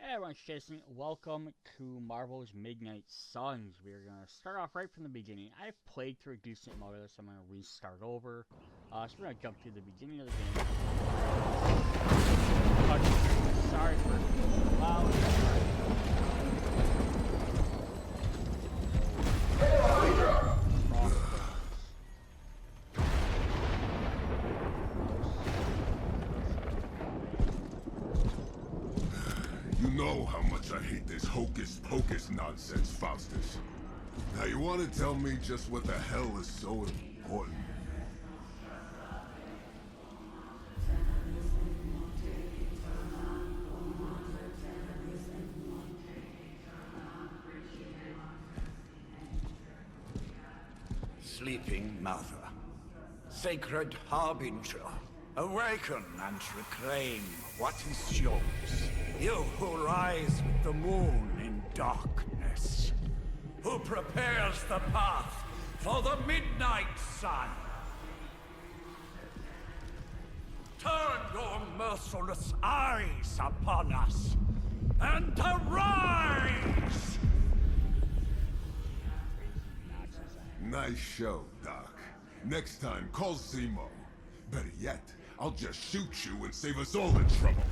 Hey everyone, it's Jason. Welcome to Marvel's Midnight Suns. We're going to start off right from the beginning. I've played through a decent amount of this, so I'm going to restart over. So we're going to jump to the beginning of the game. Sorry for loud. You know how much I hate this hocus-pocus nonsense, Faustus. Now you want to tell me just what the hell is so important? Sleeping Mother, sacred harbinger, awaken and reclaim what is yours. You who rise with the moon in darkness, who prepares the path for the midnight sun. Turn your merciless eyes upon us, and arise! Nice show, Doc. Next time, call Zemo. Better yet, I'll just shoot you and save us all the trouble.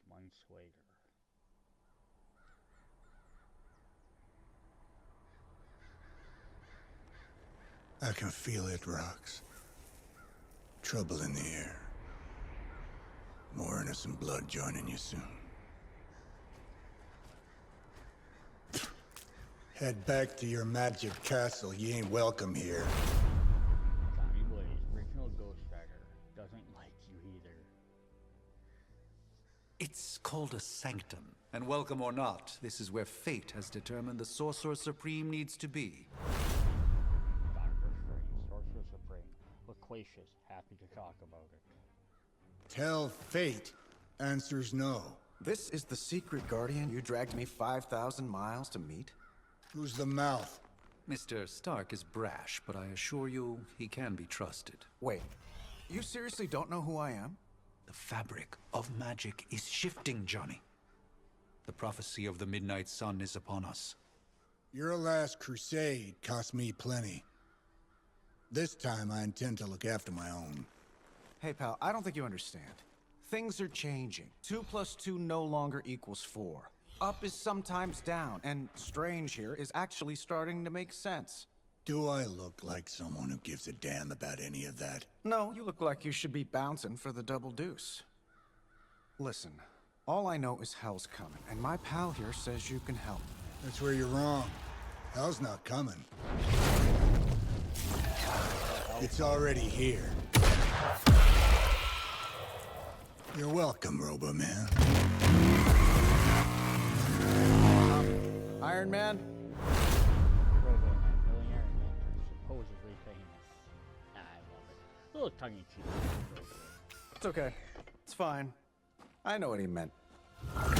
Months later. I can feel it, Rox. Trouble in the air. More innocent blood joining you soon. Head back to your magic castle. You ain't welcome here. Johnny Blaze, original Ghost Rider, doesn't like you either. It's called a sanctum. And welcome or not, this is where fate has determined the Sorcerer Supreme needs to be. Doctor Strange, Sorcerer Supreme, loquacious, happy to talk about it. Tell fate. Answers no. This is the secret guardian you dragged me 5,000 miles to meet? Who's the mouth? Mr. Stark is brash, but I assure you, he can be trusted. Wait, you seriously don't know who I am? The fabric of magic is shifting, Johnny. The prophecy of the Midnight Sun is upon us. Your last crusade cost me plenty. This time I intend to look after my own. Hey pal, I don't think you understand. Things are changing. 2 + 2 no longer equals 4. Up is sometimes down, and Strange here is actually starting to make sense. Do I look like someone who gives a damn about any of that? No, you look like you should be bouncing for the double deuce. Listen, all I know is hell's coming, and my pal here says you can help. That's where you're wrong. Hell's not coming. It's already here. You're welcome, Robo-Man. Iron Man? Robo-Man, billionaire inventor, supposedly famous. I love it. A little tongue-in-cheek. It's okay. It's fine. I know what he meant. Alright,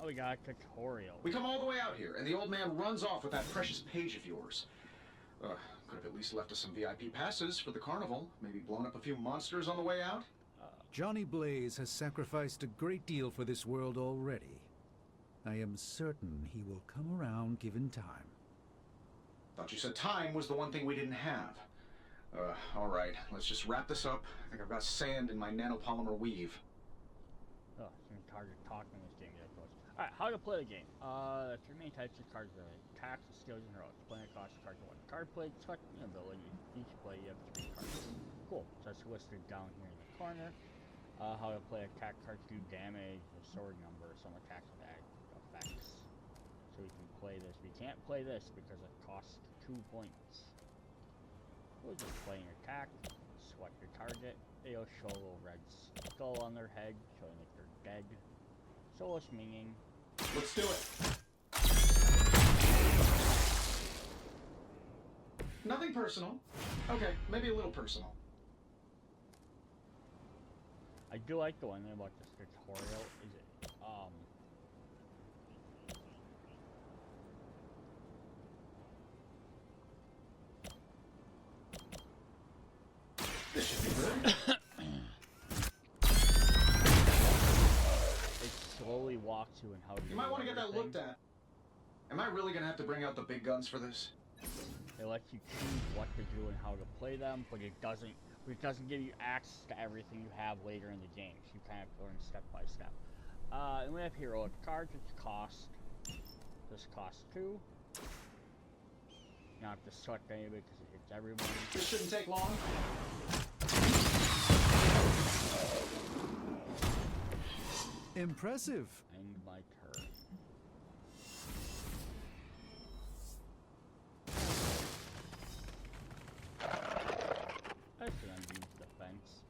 oh, we got a tutorial. We come all the way out here, and the old man runs off with that precious page of yours. Could have at least left us some VIP passes for the carnival. Maybe blown up a few monsters on the way out. Johnny Blaze has sacrificed a great deal for this world already. I am certain he will come around given time. Thought you said time was the one thing we didn't have. Alright, let's just wrap this up. I think I've got sand in my nanopolymer weave. Oh, it's gonna be hard to talk in this game, of course. Alright, how to play the game. Three main types of cards are attacks, skills, and heroics. Playing across the card to one. Card play, selecting ability. Each play, you have 3 cards. Cool. So that's listed down here in the corner. How to play attack cards do damage, the sword number, some attacks with effects. So we can play this. We can't play this because it costs 2 points. We'll just play an attack, select your target. They'll show a little red skull on their head, showing that they're dead. Soulless meaning. Let's do it. Nothing personal. Okay, maybe a little personal. I do like the one thing about this tutorial is it, This should be good. it slowly walks you in how to do You might want to get that everything. looked at. Am I really gonna have to bring out the big guns for this? It lets you choose what to do and how to play them, but it doesn't give you access to everything you have later in the game. So you kind of learn step by step. And we have heroic cards, which cost. This costs 2. You don't have to select any of it because it hits everyone. This shouldn't take long. Impressive. End my turn. That's an unused defense.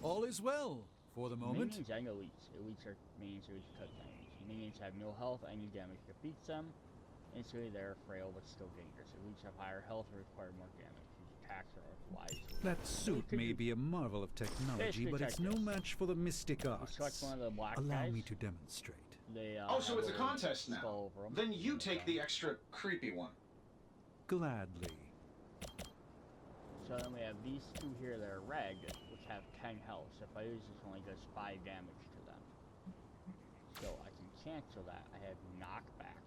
All is well for the moment. Minions and elites. Elites are minions who cut enemies. Minions have no health, any damage defeats them. Instantly they're frail but still dangerous. Elites have higher health and require more damage. These attacks are wise. That suit may be a marvel of technology, but it's no match for the mystic arts. Select one of the black Allow guys. me to demonstrate. They, Oh, so have it's a little contest now. skull over 'em. Then you take the extra creepy one. Gladly. So then we have these 2 here that are red, which have 10 health. So if I use this, only does 5 damage to them. So I can cancel that. I have knockback,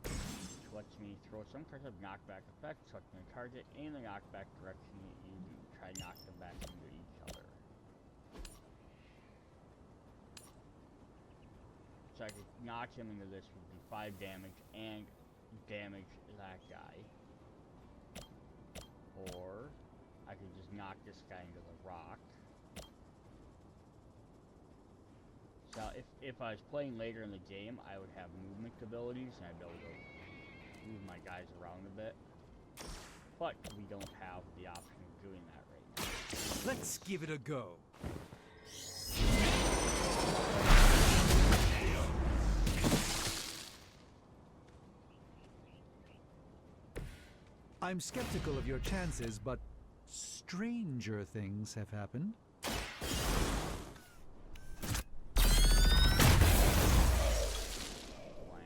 which lets me throw some cards of knockback effect, selecting the target and the knockback direction you do. Try to knock them back into each other. So I could knock him into this would be 5 damage and damage that guy. Or I could just knock this guy into the rock. So if I was playing later in the game, I would have movement abilities and I'd be able to move my guys around a bit. But we don't have the option of doing that right now. Let's give it a go. I'm skeptical of your chances, but stranger things have happened. Blam.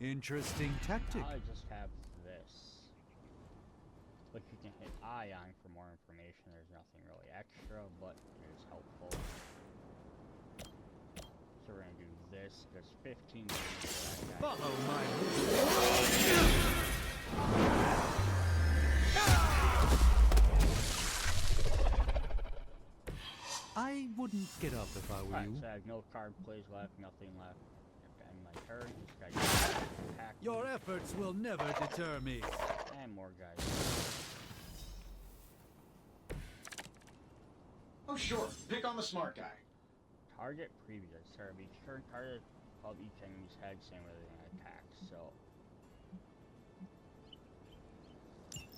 Interesting tactic. I just have this. But you can hit I on for more information. There's nothing really extra, but it is helpful. So we're gonna do this. There's 15 damage to that guy. Follow my I wouldn't get up if I were Alright, you. so I have no card plays left, nothing left. I have to end my turn. This guy gets attack me. Your efforts will never deter me. And more guys. Oh, sure. Pick on the smart guy. Target previous. Start of each turn. Target of each enemy's head, same with an attack. So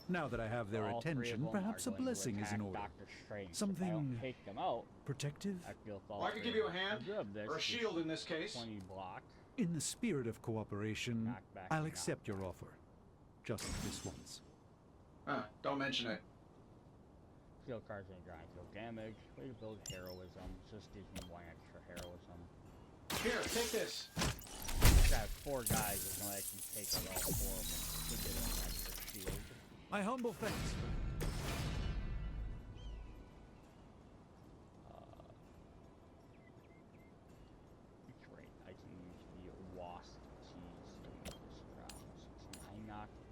Now that I have their all 3 of attention, them perhaps are a going to blessing is attack in order. Doctor Strange. If I Something don't take them out, protective? I feel Well, I could give you a hand. Or a shield in this case. 20 block. In the spirit of cooperation, Knockback I'll and accept your knockback. offer. Just this once. Don't mention it. Field cards and grind. Deal damage. Way to build heroism. Just gives me 1 extra heroism. Here, take this. I have 4 guys. There's no way I can take out all 4 of them to get an extra shield. My humble thanks. Great. I can use the wasp cheese to make this round. So it's 9 knockback.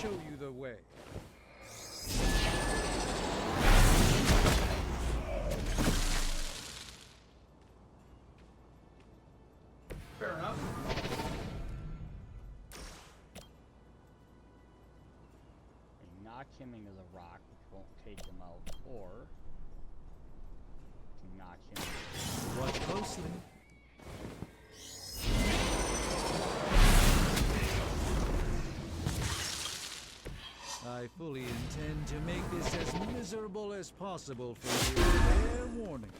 show you the way. Fair enough. And knock him into the rock, which won't take him out, or to knock him into Watch closely. I fully intend to make this as miserable as possible for you. Fair warning.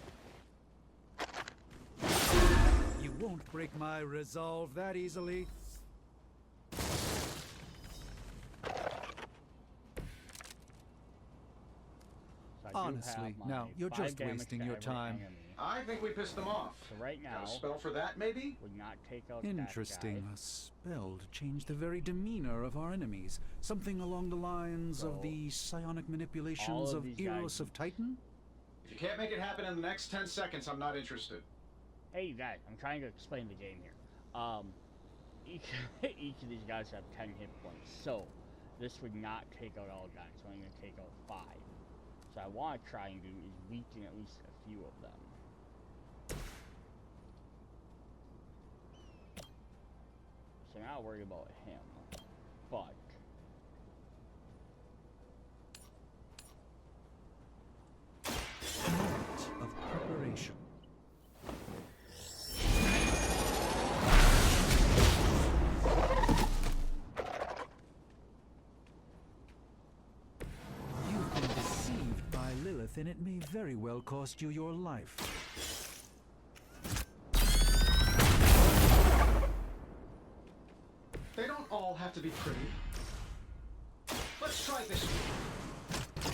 You won't break my resolve that easily. So I do Honestly, have my now, you're 5 just damage wasting to your every time. enemy. I think we pissed them off. So right Got now, a spell for that, maybe? would not take out Interesting. that A spell to change the very demeanor of our enemies. Something along the lines So, of the psionic all manipulations of of these Eros guys- of Titan? If you can't make it happen in the next 10 seconds, I'm not interested. Hey, you guys, I'm trying to explain the game here. Each of these guys have 10 hit points, so this would not take out all guys. It's only going to take out 5. So I want to try and do is weaken at least a few of them. So I'm not worried about him, but A moment of preparation. You've been deceived by Lilith, and it may very well cost you your life. They don't all have to be pretty. Let's try this one.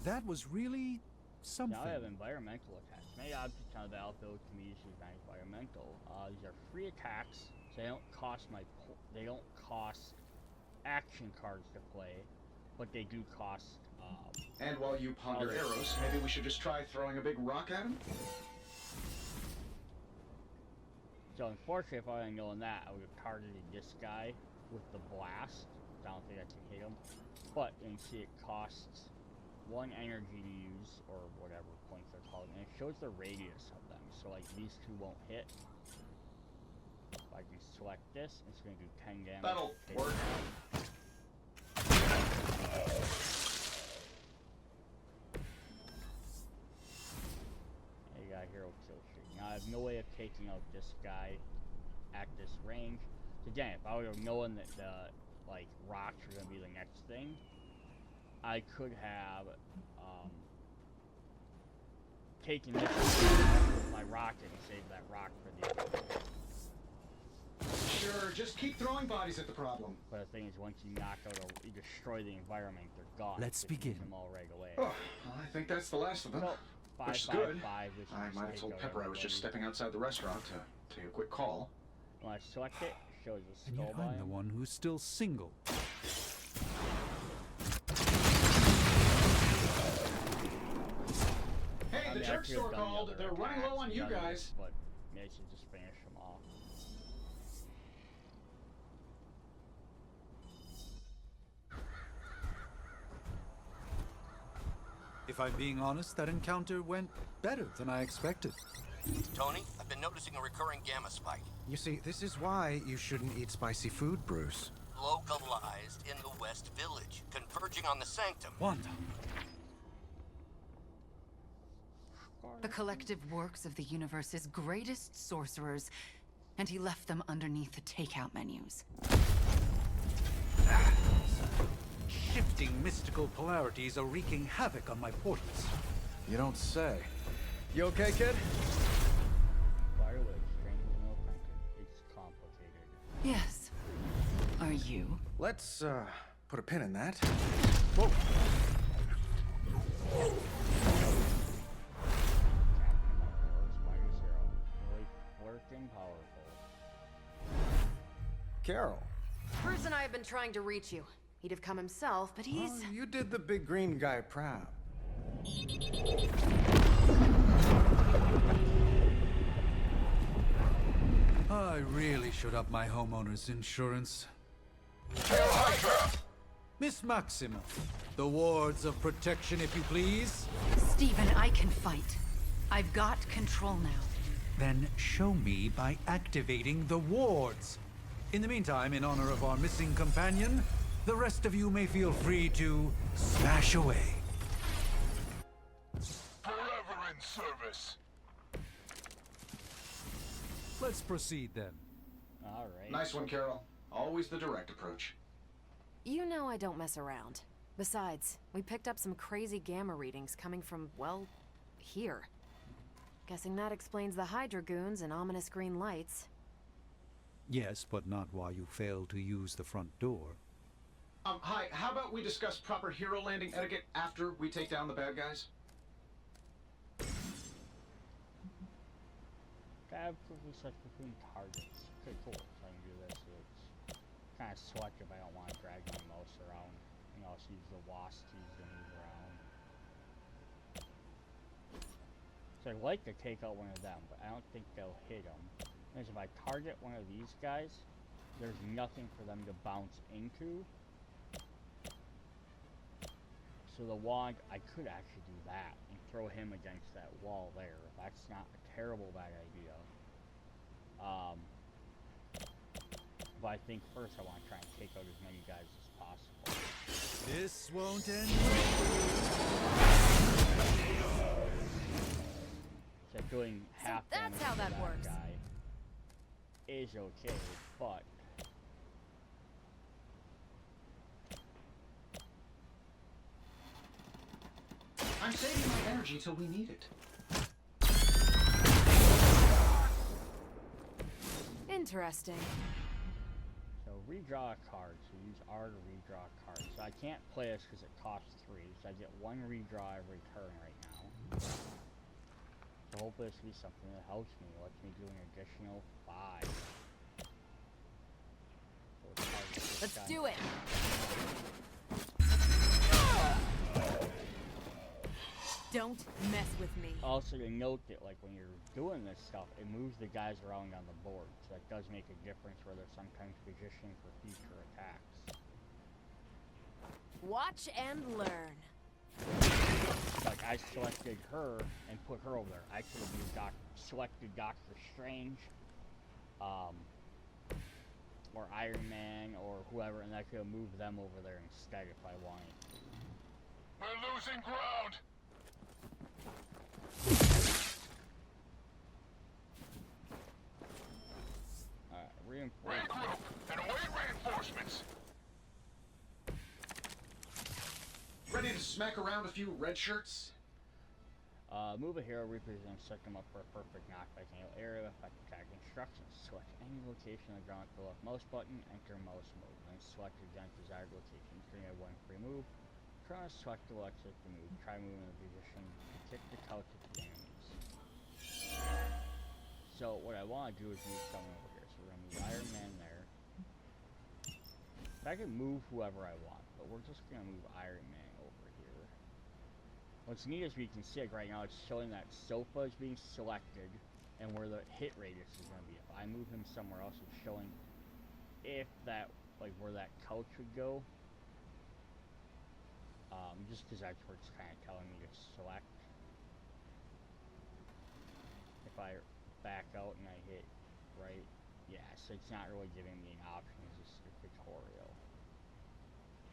That was really something. now I have environmental attacks. Many objects on the battlefield can be used as environmental. These are free attacks, so they don't cost they don't cost action cards to play, but they do cost. And while you ponder Okay. arrows, maybe we should just try throwing a big rock at him? So unfortunately, if I had known that, I would have targeted this guy with the blast. I don't think I can hit him. But you can see it costs 1 energy to use, or whatever points they're called, and it shows the radius of them. So like these two won't hit. If I can select this, it's going to do 10 damage. That'll take work. it out. You got hero kill streak. Now I have no way of taking out this guy at this range. So again, if I would have known that the like rocks are gonna be the next thing, I could have taken this with my rocket and saved that rock for the other thing. Sure, just keep throwing bodies at the problem. But the thing is, once you knock out or you destroy the environment, they're gone. Let's You can use begin. them all right away. Oh, well, I think that's the last of them. So, Which is 5, good. 5, which I is might have take told out Pepper I was just everybody. stepping outside the restaurant to take a quick call. When I select it, it shows the And skull yet I'm the biome. one who's still single. Hey, I the mean, I jerk could have store done the called. other They're running low attacks on and you done this, guys. But maybe I should just finish them off. If I'm being honest, that encounter went better than I expected. Tony, I've been noticing a recurring gamma spike. You see, this is why you shouldn't eat spicy food, Bruce. Localized in the West Village, converging on the Sanctum. Wanda, The collective works of the universe's greatest sorcerers, and he left them underneath the takeout menus. shifting mystical polarities are wreaking havoc on my portals. You don't say. You okay, kid? Fire with strange no printer. It's complicated. Yes. Are you? Let's, put a pin in that. Whoa. Spider Zero. Really flirting powerful. Carol. Bruce and I have been trying to reach you. He'd have come himself, but he's... Oh, you did the big green guy proud. I really should up my homeowner's insurance. Miss Maximoff, the wards of protection, if you please. Stephen, I can fight. I've got control now. Then show me by activating the wards. In the meantime, in honor of our missing companion, the rest of you may feel free to smash away. Forever in service. Let's proceed then. Alright. Nice one, Carol. Always the direct approach. You know I don't mess around. Besides, we picked up some crazy gamma readings coming from, well, here. Guessing that explains the Hydra goons and ominous green lights. Yes, but not while you fail to use the front door. Hi, how about we discuss proper hero landing etiquette after we take down the bad guys? Tab quickly select between targets. Okay, cool. So I can do this. It's kind of selective. I don't want to drag my mouse around. You know, I'll use the wasp keys to move around. So I'd like to take out one of them, but I don't think they'll hit them. Because if I target one of these guys, there's nothing for them to bounce into. So the wand, I could actually do that and throw him against that wall there. That's not a terrible bad idea. But I think first I want to try and take out as many guys as possible. This won't end. So doing half that's damage how to that works. guy is okay, but I'm saving my energy till we need it. Interesting. so redraw a card. So use R to redraw a card. So I can't play this because it costs 3. So I get 1 redraw every turn right now. So hopefully this will be something that helps me. Lets me do an additional 5. So let's target this Let's guy. do it. Don't mess with me. Also to note that like when you're doing this stuff, it moves the guys around on the board. So that does make a difference where they're sometimes positioning for future attacks. Watch and learn. Like I selected her and put her over there. I could have used selected Doctor Strange, or Iron Man, or whoever, and I could have moved them over there instead if I wanted to. We're losing ground. Alright, reinforce. Regroup and await reinforcements. Ready to smack around a few red shirts? Move a hero, represent, set them up for a perfect knockback angle area, effect attack instructions. Select any location on the ground with the left mouse button, enter mouse move, then select again desired location. Create a 1 free move. Try to select the electric to move. Try moving in the position. Kick the couch at the enemies. So what I want to do is move someone over here. So we're gonna move Iron Man there. I can move whoever I want, but we're just gonna move Iron Man over here. What's neat is we can see like right now it's showing that sofa is being selected and where the hit radius is gonna be. If I move him somewhere else, it's showing if that like where that couch would go. Just because that's where it's kind of telling me to select. If I back out and I hit right, yeah, so it's not really giving me an option. It's just a tutorial.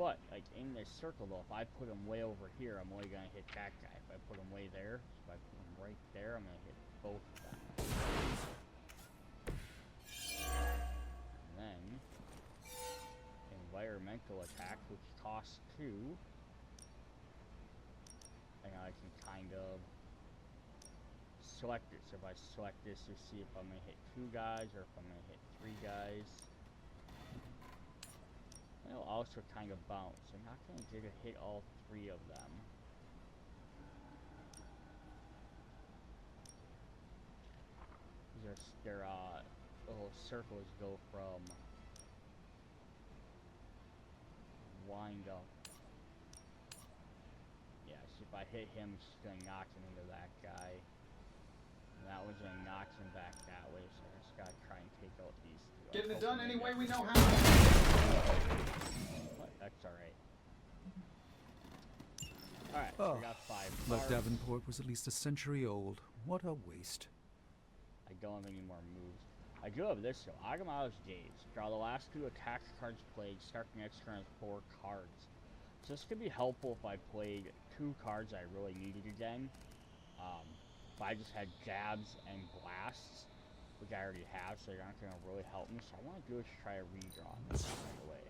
But like in this circle though, if I put him way over here, I'm only gonna hit that guy. If I put him way there, so if I put him right there, I'm gonna hit both of them. And then environmental attack, which costs 2. And I can kind of select it. So if I select this to see if I'm gonna hit 2 guys or if I'm gonna hit 3 guys. It'll also kind of bounce. I'm not gonna get to hit all 3 of them. Their little circles go from wind up. Yeah, so if I hit him, it's just gonna knock him into that guy. And that one's gonna knock him back that way, so I just gotta try and take out these Getting it done any way we know how. But that's alright. Alright, Oh, we got 5 but cards. Davenport was at least a century old. What a waste. I don't have any more moves. I do have this though. Agamotto's Gaze. Draw the last 2 attack cards played. Start the next turn with 4 cards. So this could be helpful if I played 2 cards I really needed again. If I just had jabs and blasts, which I already have, so they're not going to really help me. So I want to do is try a redraw this right away.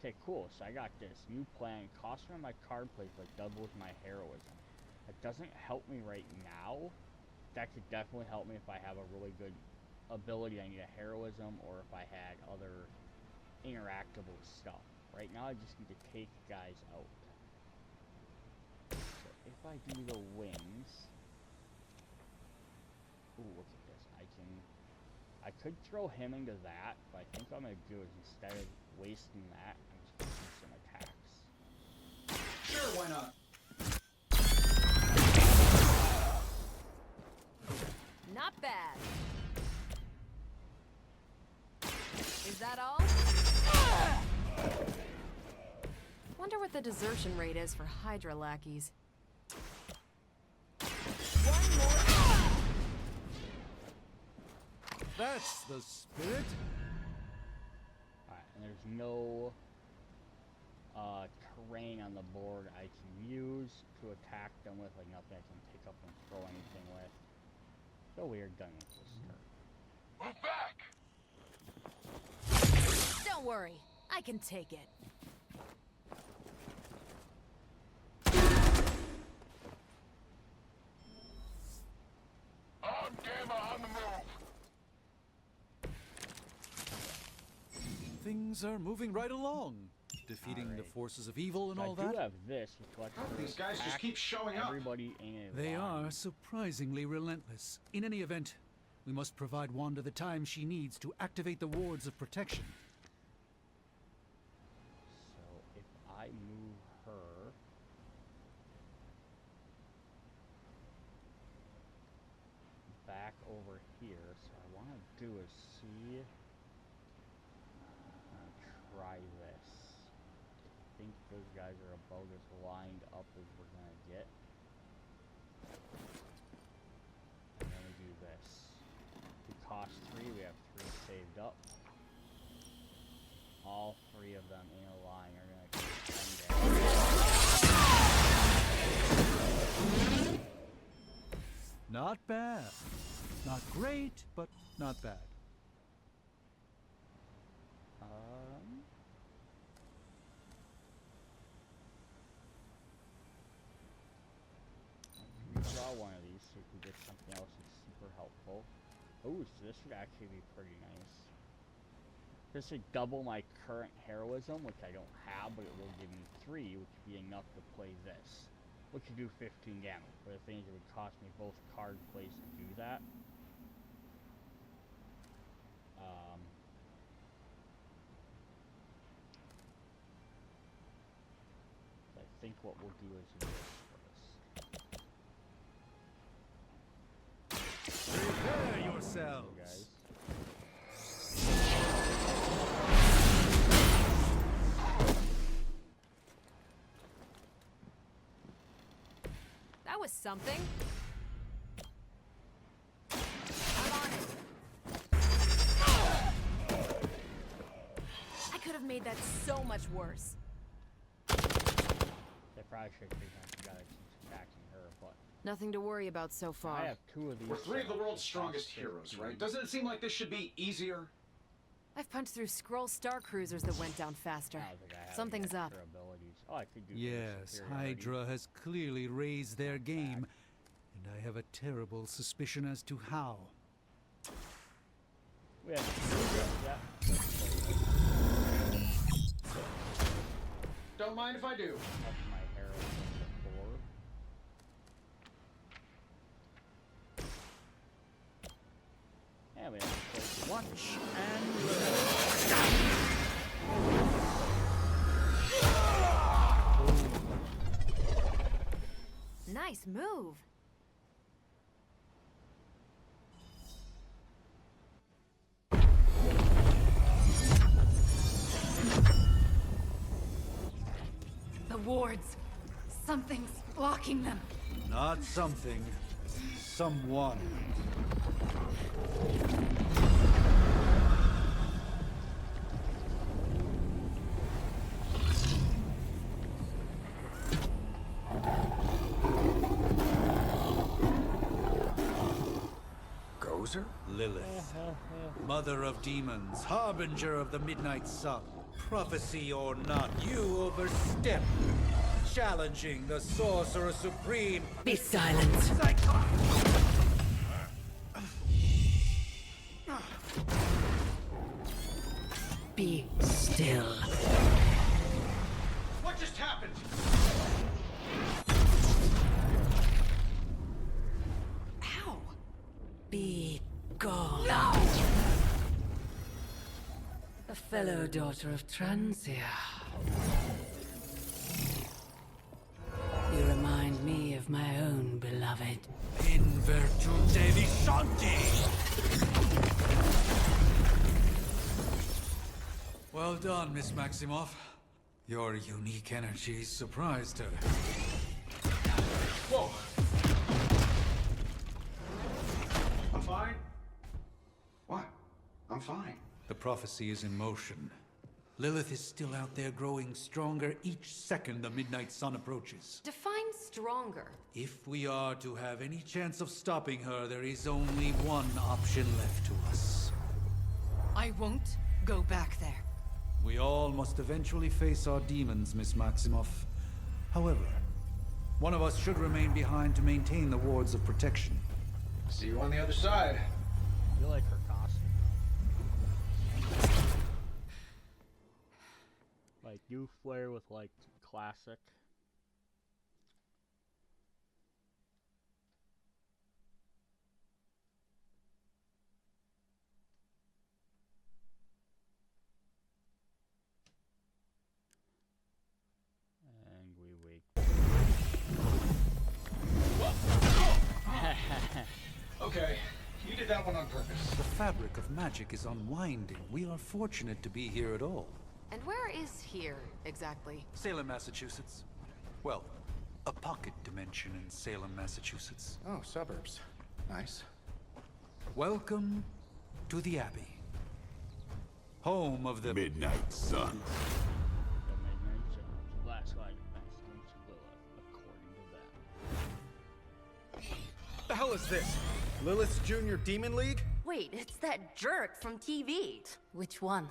Okay, cool. So I got this. New plan. Cost one of my card plays, but doubles my heroism. That doesn't help me right now. That could definitely help me if I have a really good ability. I need a heroism, or if I had other interactable stuff. Right now, I just need to take guys out. So if I do the wings, ooh, look at this. I could throw him into that, but I think what I'm gonna do is instead of wasting that, I'm just gonna do some attacks. Sure, why not? Not bad. Is that all? Wonder what the desertion rate is for Hydra lackeys. One more. That's the spirit. Alright, and there's no terrain on the board I can use to attack them with, like nothing I can pick up and throw anything with. So weird done with this turn. Move back! Don't worry, I can take it. Armed Gamma on the move! Things are moving right along. Defeating the forces of evil and So all I that. do have this, which lets How do me these guys just attack keep showing up? everybody in a They line. are surprisingly relentless. In any event, we must provide Wanda the time she needs to activate the wards of protection. So if I move her, back over here, so I want to do is see, try this. I think those guys are about as lined up as we're gonna get. And then we do this. We cost 3, we have 3 saved up. All 3 of them in a line are gonna take 10 damage. Not bad. Not great, but not bad. Redraw one of these so we can get something else that's super helpful. Oh, so this would actually be pretty nice. This would double my current heroism, which I don't have, but it will give me 3, which would be enough to play this. Which would do 15 damage, but the thing is it would cost me both card plays to do that. I think what we'll do is this first. Prepare yourselves. Guys. That was something. I'm on it. I could have made that so much worse. They probably should have got attacking her, but Nothing to worry about so far. I have 2 of these. We're 3 of the world's so strongest cost heroes, 15. right? Doesn't it seem like this should be easier? I've punched through Skrull star cruisers that went down faster. I don't think I have any Something's up. extra abilities. Oh, I could do Yes, superiority. Hydra has clearly raised their game, and I have a terrible suspicion as to how. We have yeah. Don't mind if I do. Up my heroism before. Yeah, we have Watch and learn. Nice move. wards. Something's blocking them. Not something. Someone. Gozer? Lilith. Mother of demons, harbinger of the midnight sun. Prophecy or not, you overstep. Challenging the Sorcerer Supreme. Be silent. Be still. What just happened? Ow! Be gone. No! A fellow daughter of Transia. You remind me of my own beloved. In virtute vishanti. Well done, Miss Maximoff. Your unique energy surprised her. Whoa! I'm fine. What? I'm fine. The prophecy is in motion. Lilith is still out there growing stronger each second the midnight sun approaches. Define stronger. If we are to have any chance of stopping her, there is only one option left to us. I won't go back there. We all must eventually face our demons, Miss Maximoff. However, one of us should remain behind to maintain the wards of protection. See you on the other side. I feel like her costume. Like you flare with like classic. And we wait. Okay, you did that one on purpose. The fabric of magic is unwinding. We are fortunate to be here at all. And where is here, exactly? Salem, Massachusetts. Well, a pocket dimension in Salem, Massachusetts. Oh, suburbs. Nice. Welcome to the Abbey. Home of the Midnight Sun. The Midnight Sun, last light of Maximus Lilith, according to them. The hell is this? Lilith's Junior Demon League? Wait, it's that jerk from TV. Which one?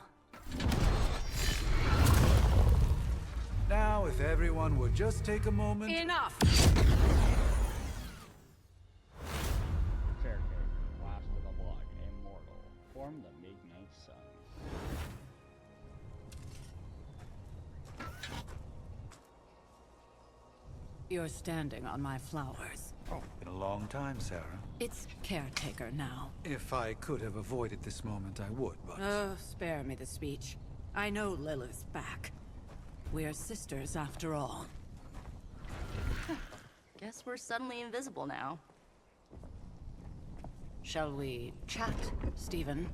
Now, if everyone would just take a moment. Enough! Character, last of the block, immortal, form the Midnight Sun. You're standing on my flowers. Oh, been a long time, Sarah. It's caretaker now. If I could have avoided this moment, I would, but... Oh, spare me the speech. I know Lilith's back. We're sisters after all. Guess we're suddenly invisible now. Shall we chat, Stephen?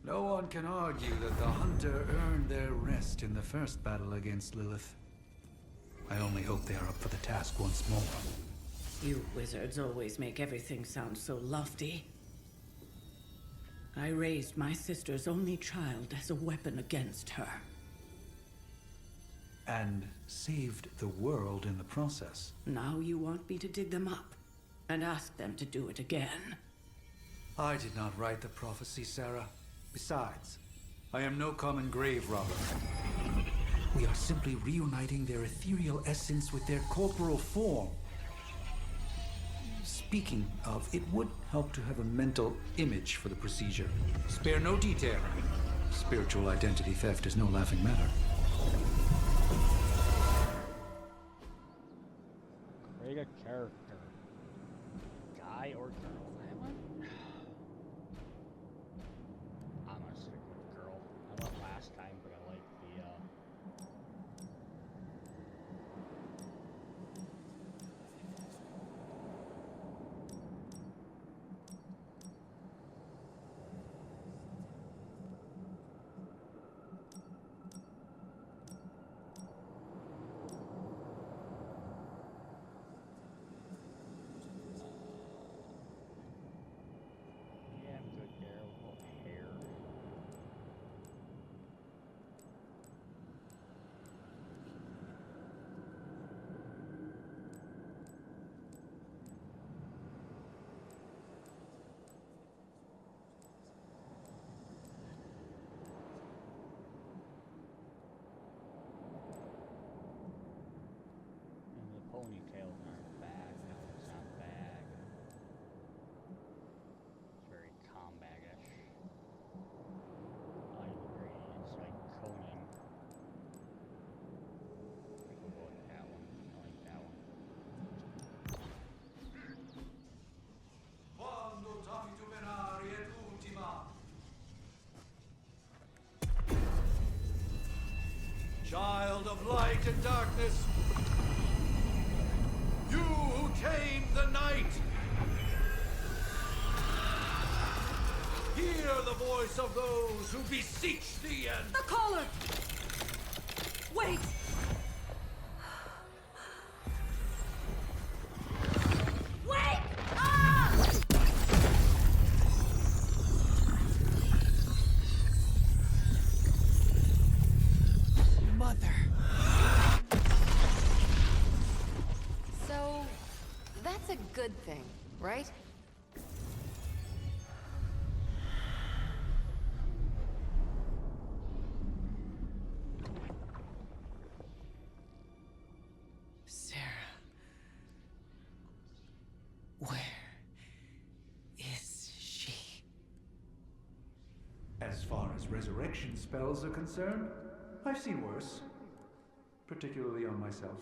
No one can argue that the Hunter earned their rest in the first battle against Lilith. I only hope they are up for the task once more. You wizards always make everything sound so lofty. I raised my sister's only child as a weapon against her. And saved the world in the process. Now you want me to dig them up and ask them to do it again. I did not write the prophecy, Sarah. Besides, I am no common grave robber. We are simply reuniting their ethereal essence with their corporal form. Speaking of, it would help to have a mental image for the procedure. Spare no detail. Spiritual identity theft is no laughing matter. Create a character. Guy or girl? I'm gonna stick with girl. I went last time, but I like the Child of light and darkness, you who tame the night, hear the voice of those who beseech thee and... The caller! Wait! Wake up! Mother. So, that's a good thing, right? Sarah. Where is she? As far as resurrection spells are concerned, I've seen worse. Particularly on myself.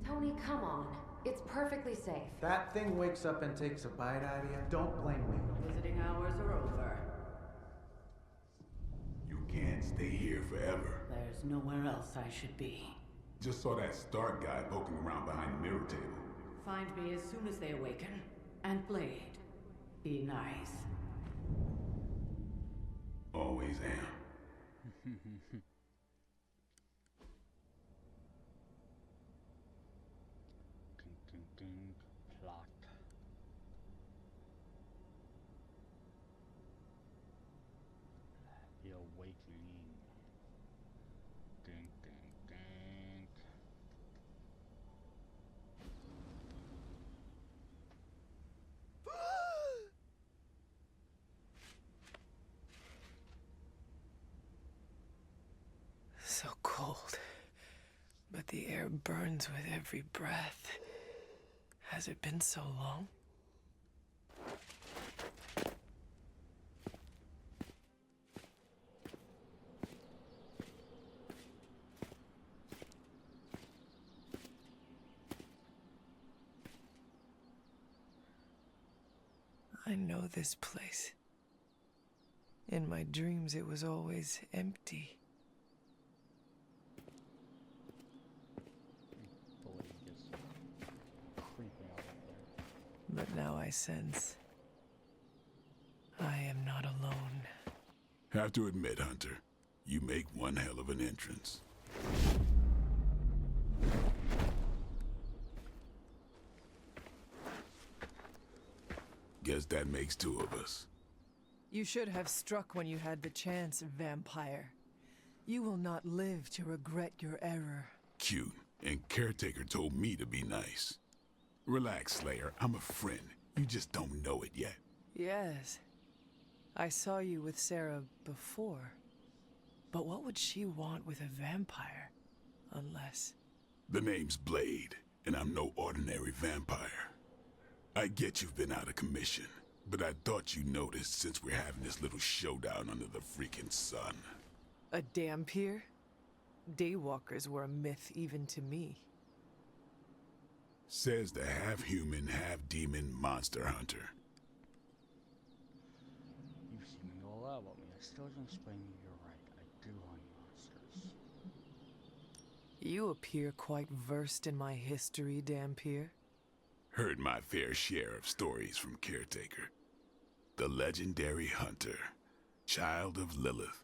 Tony, come on. It's perfectly safe. That thing wakes up and takes a bite out of you. Don't blame me. Visiting hours are over. You can't stay here forever. There's nowhere else I should be. Just saw that Stark guy poking around behind the mirror table. Find me as soon as they awaken. And Blade, be nice. Always am. Ding, ding, ding. Plot. The awakening. Ding, ding, ding. So cold, but the air burns with every breath. Has it been so long? I know this place. In my dreams, it was always empty. But now I sense I am not alone. Have to admit, Hunter, you make one hell of an entrance. Guess that makes two of us. You should have struck when you had the chance, vampire. You will not live to regret your error. Cute, and Caretaker told me to be nice. Relax, Slayer. I'm a friend. You just don't know it yet. Yes. I saw you with Sarah before. But what would she want with a vampire? Unless... The name's Blade, and I'm no ordinary vampire. I get you've been out of commission, but I thought you noticed since we're having this little showdown under the freaking sun. a dampier? Daywalkers were a myth even to me. Says the half-human, half-demon monster hunter. You've seen me all out about me. I still don't explain you're right. I do hunt monsters. You appear quite versed in my history, Dampier. Heard my fair share of stories from Caretaker. The legendary hunter, child of Lilith,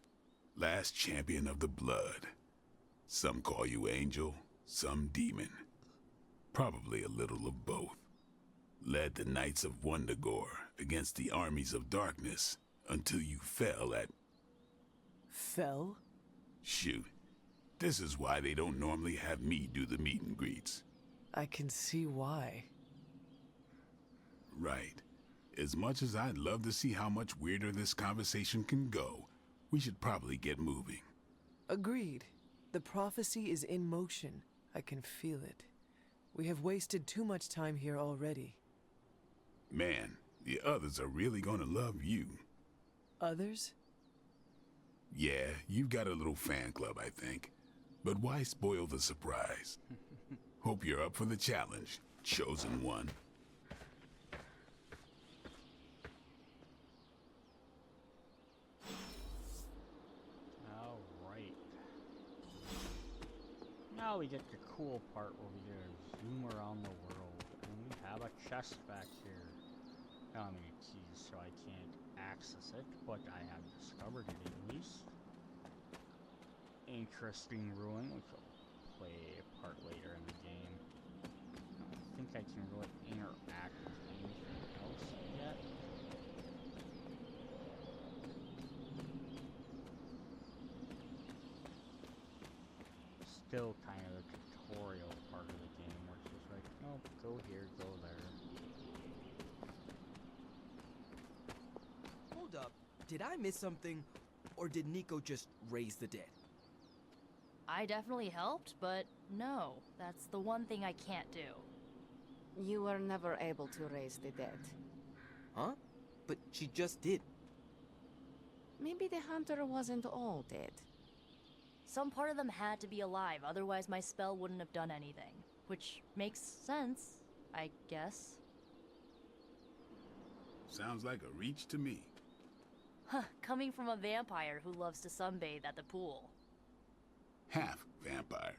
last champion of the blood. Some call you angel, some demon. Probably a little of both. Led the Knights of Wundagore against the armies of darkness until you fell at... Fell? Shoot. This is why they don't normally have me do the meet and greets. I can see why. Right. As much as I'd love to see how much weirder this conversation can go, we should probably get moving. Agreed. The prophecy is in motion. I can feel it. We have wasted too much time here already. Man, the others are really gonna love you. Others? Yeah, you've got a little fan club, I think. But why spoil the surprise? Hope you're up for the challenge, chosen one. Alright. now we get the cool part where we get to zoom around the world. And we have a chest back here. I don't have any keys, so I can't access it, but I have discovered it at least. Interesting ruin, which will play a part later in the game. I don't think I can really interact with anything else yet. Still kind of a tutorial part of the game where it's just like, oh, go here, go there. Hold up. Did I miss something? Or did Nico just raise the dead? I definitely helped, but no, that's the one thing I can't do. You were never able to raise the dead. Huh? But she just did. Maybe the hunter wasn't all dead. Some part of them had to be alive, otherwise my spell wouldn't have done anything. Which makes sense, I guess. Sounds like a reach to me. Huh, coming from a vampire who loves to sunbathe at the pool. Half vampire.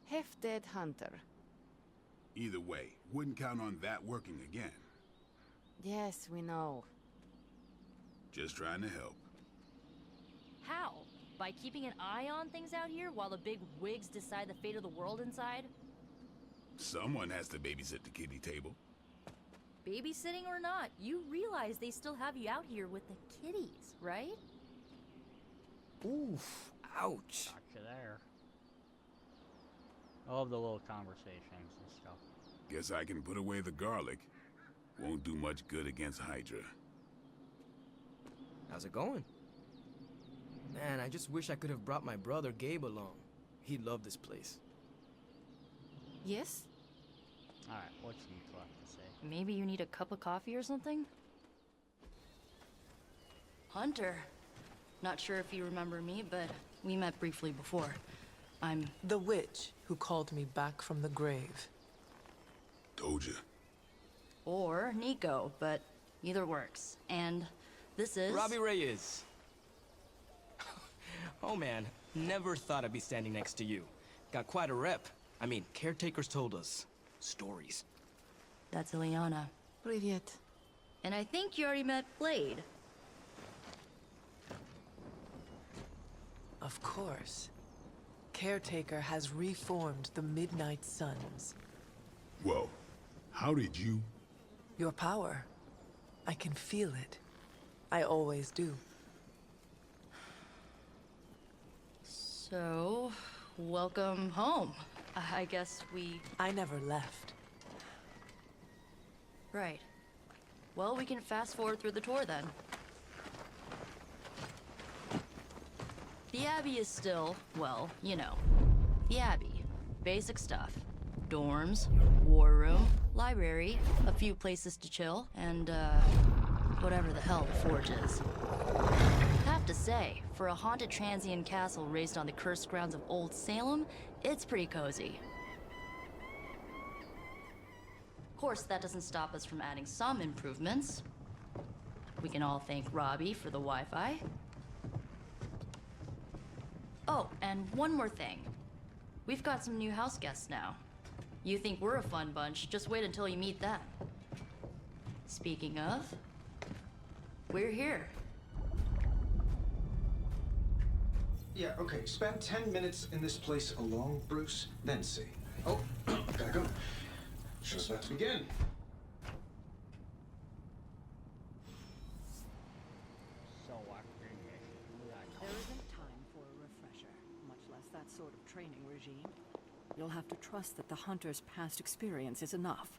Half-dead hunter. Either way, wouldn't count on that working again. Yes, we know. Just trying to help. How? By keeping an eye on things out here while the big wigs decide the fate of the world inside? Someone has to babysit the kiddie table. Babysitting or not, you realize they still have you out here with the kitties, right? Oof. Ouch. Gotcha there. I love the little conversations and stuff. Guess I can put away the garlic. Won't do much good against Hydra. How's it going? Man, I just wish I could have brought my brother Gabe along. He'd love this place. Yes? Alright, what's Nico have to say? Maybe you need a cup of coffee or something? Hunter. Not sure if you remember me, but we met briefly before. I'm... the witch who called me back from the grave. Told ya. Or Nico, but either works. And this is... Robbie Reyes. Oh man, never thought I'd be standing next to you. Got quite a rep. I mean, caretakers told us stories. That's Ileana. Привет. And I think you already met Blade. Of course. Caretaker has reformed the Midnight Suns. Whoa. How did you... Your power. I can feel it. I always do. So, welcome home. I guess we... I never left. Right. Well, we can fast forward through the tour then. The Abbey is still, well, you know, the Abbey. Basic stuff. Dorms, war room, library, a few places to chill, and, whatever the hell the Forge is. Have to say, for a haunted transient castle raised on the cursed grounds of Old Salem, it's pretty cozy. Of course, that doesn't stop us from adding some improvements. We can all thank Robbie for the Wi-Fi. Oh, and one more thing. We've got some new house guests now. You think we're a fun bunch, just wait until you meet them. Speaking of, we're here. Yeah, okay. Spend 10 minutes in this place alone, Bruce, then see. Oh, gotta go. Show's about to begin. So there isn't time for a refresher, much less that sort of training regime. You'll have to trust that the hunter's past experience is enough.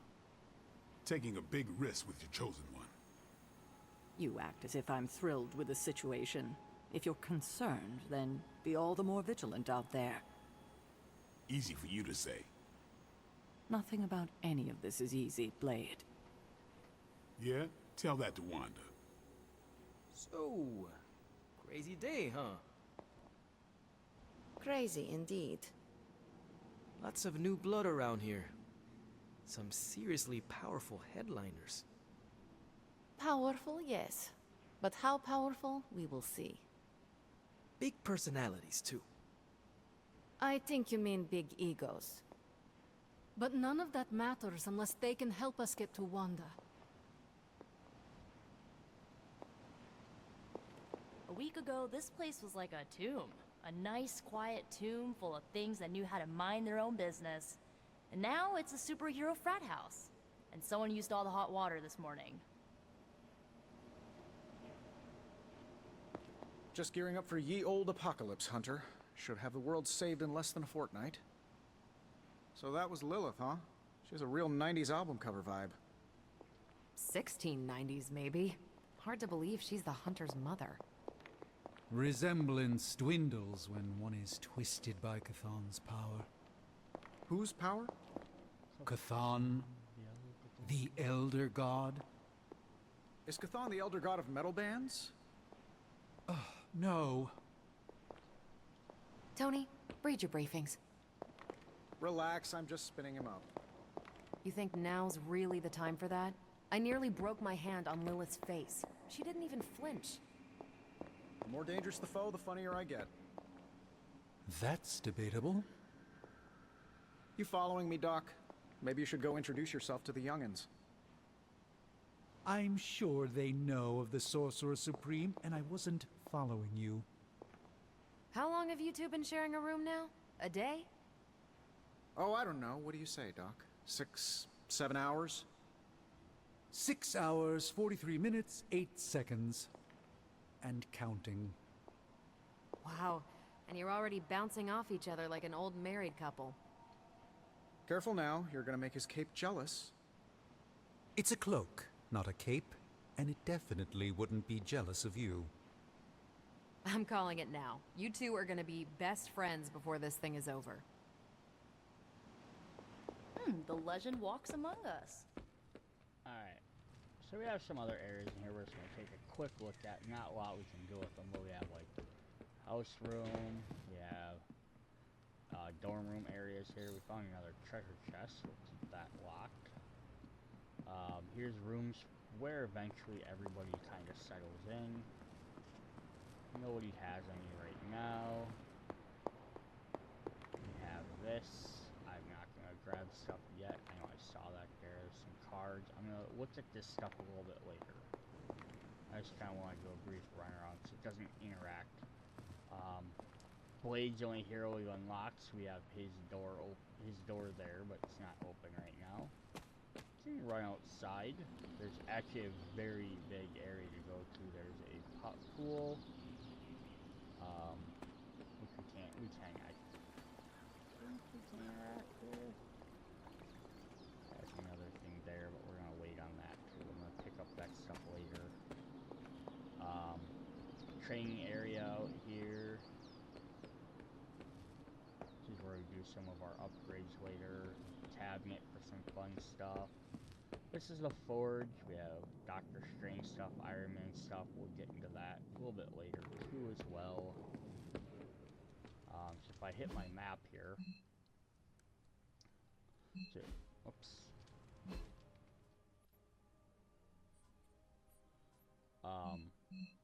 Taking a big risk with your chosen one. You act as if I'm thrilled with the situation. If you're concerned, then be all the more vigilant out there. Easy for you to say. Nothing about any of this is easy, Blade. Yeah? Tell that to Wanda. So, crazy day, huh? Crazy indeed. Lots of new blood around here. Some seriously powerful headliners. Powerful, yes. But how powerful, we will see. Big personalities, too. I think you mean big egos. But none of that matters unless they can help us get to Wanda. A week ago, this place was like a tomb. A nice, quiet tomb full of things that knew how to mind their own business. And now it's a superhero frat house. And someone used all the hot water this morning. Just gearing up for ye old apocalypse, Hunter. Should have the world saved in less than a fortnight. So that was Lilith, huh? She has a real 90s album cover vibe. 1690s, maybe. Hard to believe she's the Hunter's mother. Resemblance dwindles when one is twisted by Chthon's power. Whose power? Chthon, the Elder God. Is Chthon the Elder God of metal bands? No. Tony, read your briefings. Relax, I'm just spinning him up. You think now's really the time for that? I nearly broke my hand on Lilith's face. She didn't even flinch. The more dangerous the foe, the funnier I get. That's debatable. You following me, Doc? Maybe you should go introduce yourself to the young'uns. I'm sure they know of the Sorcerer Supreme, and I wasn't following you. How long have you two been sharing a room now? A day? Oh, I don't know. What do you say, Doc? 6, 7 hours? 6 hours, 43 minutes, 8 seconds. And counting. Wow, and you're already bouncing off each other like an old married couple. Careful now, you're gonna make his cape jealous. It's a cloak, not a cape, and it definitely wouldn't be jealous of you. I'm calling it now. You two are gonna be best friends before this thing is over. The legend walks among us. Alright. So we have some other areas in here we're just going to take a quick look at. Not a lot we can do with them, but we have like house room, we have dorm room areas here. We found another treasure chest, we'll keep that locked. Here's rooms where eventually everybody kind of settles in. Nobody has any right now. We have this. I'm not going to grab stuff yet. I know I saw that there. There's some cards. I'm going to look at this stuff a little bit later. I just kind of want to do a brief run around so it doesn't interact. Blade's the only hero we've unlocked, so we have his door there, but it's not open right now. You can run outside. There's actually a very big area to go to. There's a pot pool. We can interact here. That's another thing there, but we're gonna wait on that too. I'm gonna pick up that stuff later. Training area out here. This is where we do some of our upgrades later. Cabinet for some fun stuff. This is the forge. We have Doctor Strange stuff, Iron Man stuff. We'll get into that a little bit later too as well. So if I hit my map here, so, oops.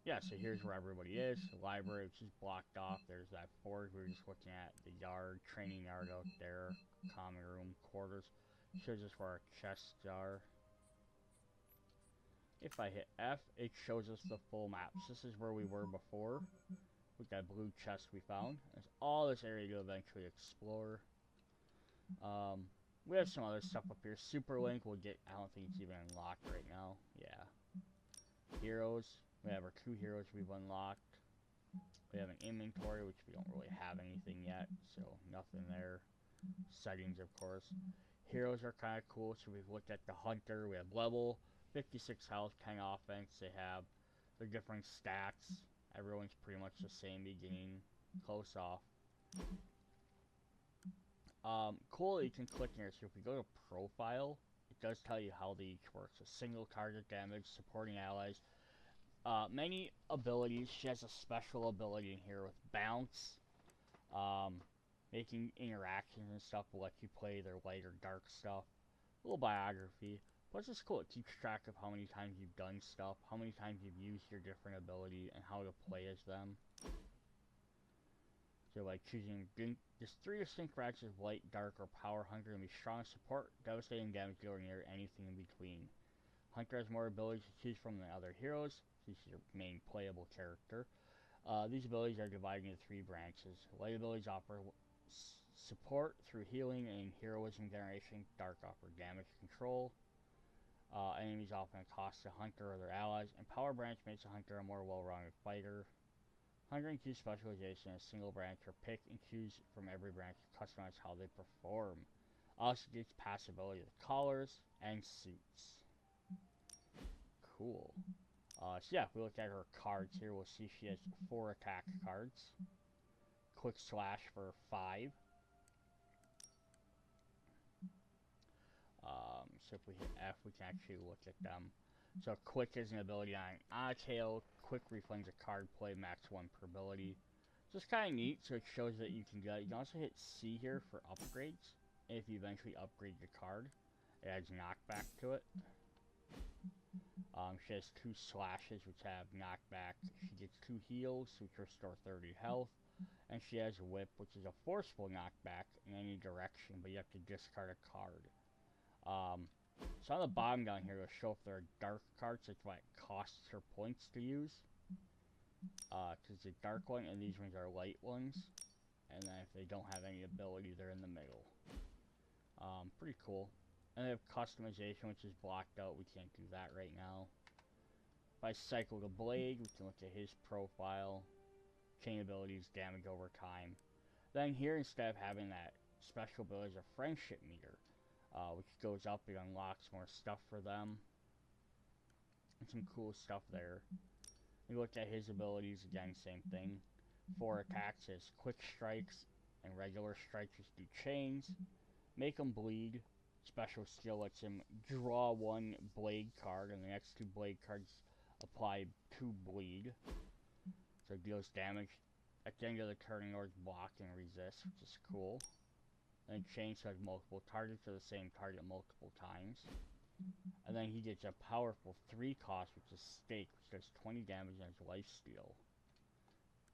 Yeah, so here's where everybody is. The library, which is blocked off. There's that forge we were just looking at. The yard, training yard out there. Common room, quarters. Shows us where our chests are. If I hit F, it shows us the full map. So this is where we were before. With that blue chest we found. There's all this area to eventually explore. We have some other stuff up here. Super Link will get, I don't think it's even unlocked right now. Yeah. Heroes. We have our 2 heroes we've unlocked. We have an inventory, which we don't really have anything yet, so nothing there. Settings, of course. Heroes are kind of cool, so we've looked at the Hunter. We have level, 56 health, 10 offense. They have their different stats. Everyone's pretty much the same beginning, close off. Cool, you can click here. So if we go to profile, it does tell you how they each work. So single target damage, supporting allies. Many abilities. She has a special ability in here with bounce. Making interactions and stuff will let you play their light or dark stuff. A little biography. But it's just cool. It keeps track of how many times you've done stuff, how many times you've used your different ability, and how to play as them. So by choosing just 3 distinct branches of light, dark, or power, Hunter can be strong support, devastating damage dealer near anything in between. Hunter has more abilities to choose from than other heroes. He's your main playable character. These abilities are divided into 3 branches. Light abilities offer support through healing and heroism generation. Dark offer damage control. Enemies often cost the Hunter or their allies. And Power Branch makes a Hunter a more well-rounded fighter. Hunter can choose specialization in a single branch or pick and choose from every branch to customize how they perform. Also gets passive ability of collars and suits. Cool. So yeah, if we look at her cards here, we'll see she has 4 attack cards. Quick Slash for 5. So if we hit F, we can actually look at them. So Quick is an ability on tail. Quick reflects a card play, max 1 per ability. Just kind of neat, so it shows that you can also hit C here for upgrades. And if you eventually upgrade your card, it adds knockback to it. She has 2 slashes, which have knockback. She gets 2 heals, which restore 30 health. And she has Whip, which is a forceful knockback in any direction, but you have to discard a card. So on the bottom down here, it'll show if there are dark cards, that's what it costs her points to use. Because the dark one and these ones are light ones. And then if they don't have any ability, they're in the middle. Pretty cool. And they have customization, which is blocked out. We can't do that right now. If I cycle the Blade, we can look at his profile. Chain abilities, damage over time. Then here, instead of having that special ability, is a friendship meter. Which goes up, it unlocks more stuff for them. And some cool stuff there. We look at his abilities, again, same thing. 4 attacks, his quick strikes and regular strikes, just do chains. Make him bleed. Special skill lets him draw 1 blade card, and the next 2 blade cards apply 2 bleed. So it deals damage at the end of the turn in order to block and resist, which is cool. And chains has multiple targets to the same target multiple times. And then he gets a powerful 3 cost, which is Stake, which does 20 damage and has lifesteal.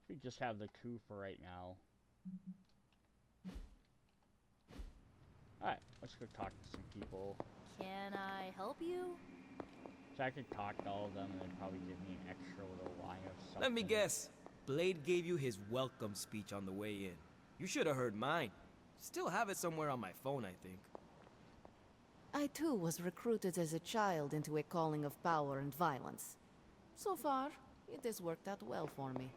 We just have the 2 for right now. Alright, let's go talk to some people. Can I help you? So I could talk to all of them and then probably give me an extra little line of something. Let me guess. Blade gave you his welcome speech on the way in. You should have heard mine. Still have it somewhere on my phone, I think. I too was recruited as a child into a calling of power and violence. So far, it has worked out well for me.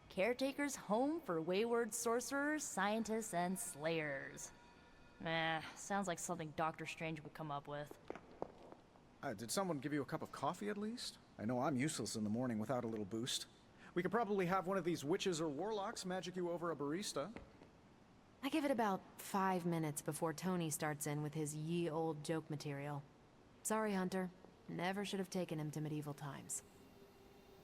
Caretaker's home for wayward sorcerers, scientists, and slayers. Sounds like something Doctor Strange would come up with. Did someone give you a cup of coffee at least? I know I'm useless in the morning without a little boost. We could probably have one of these witches or warlocks magic you over a barista. I give it about 5 minutes before Tony starts in with his ye old joke material. Sorry, Hunter. Never should have taken him to medieval times.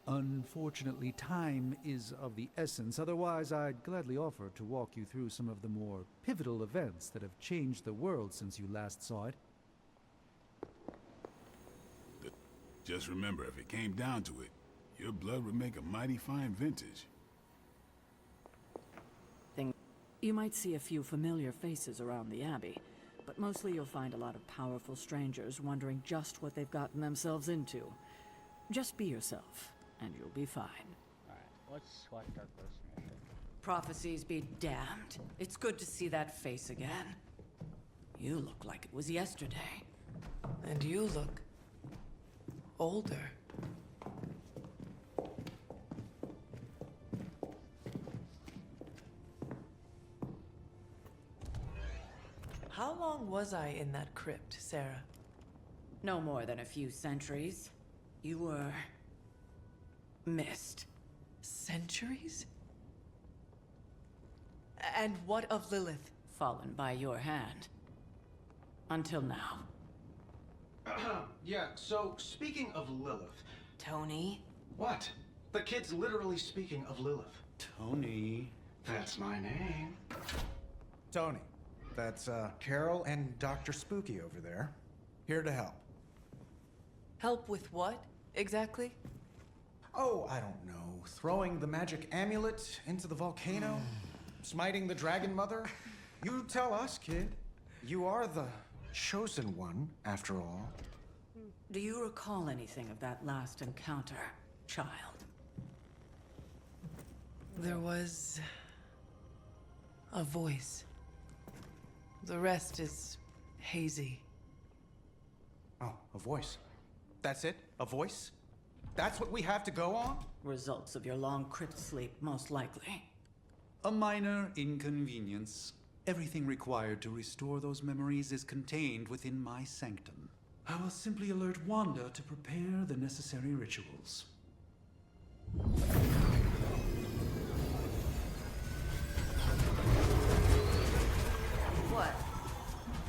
Unfortunately, time is of the essence. Otherwise, I'd gladly offer to walk you through some of the more pivotal events that have changed the world since you last saw it. Just remember, if it came down to it, your blood would make a mighty fine vintage. You might see a few familiar faces around the Abbey, but mostly you'll find a lot of powerful strangers wondering just what they've gotten themselves into. Just be yourself, and you'll be fine. Alright, let's select our first mission. Prophecies be damned. It's good to see that face again. You look like it was yesterday. And you look older. How long was I in that crypt, Sarah? No more than a few centuries. You were missed. Centuries? And what of Lilith? Fallen by your hand. Until now. Yeah, so speaking of Lilith... Tony? What? The kid's literally speaking of Lilith. Tony. That's my name. Tony. That's, Carol and Dr. Spooky over there. Here to help. Help with what, exactly? Oh, I don't know. throwing the magic amulet into the volcano? Smiting the Dragon Mother? You tell us, kid. You are the chosen one, after all. Do you recall anything of that last encounter, child? There was a voice. The rest is hazy. Oh, a voice. That's it? A voice? That's what we have to go on? Results of your long crypt sleep, most likely. A minor inconvenience. Everything required to restore those memories is contained within my sanctum. I will simply alert Wanda to prepare the necessary rituals. What?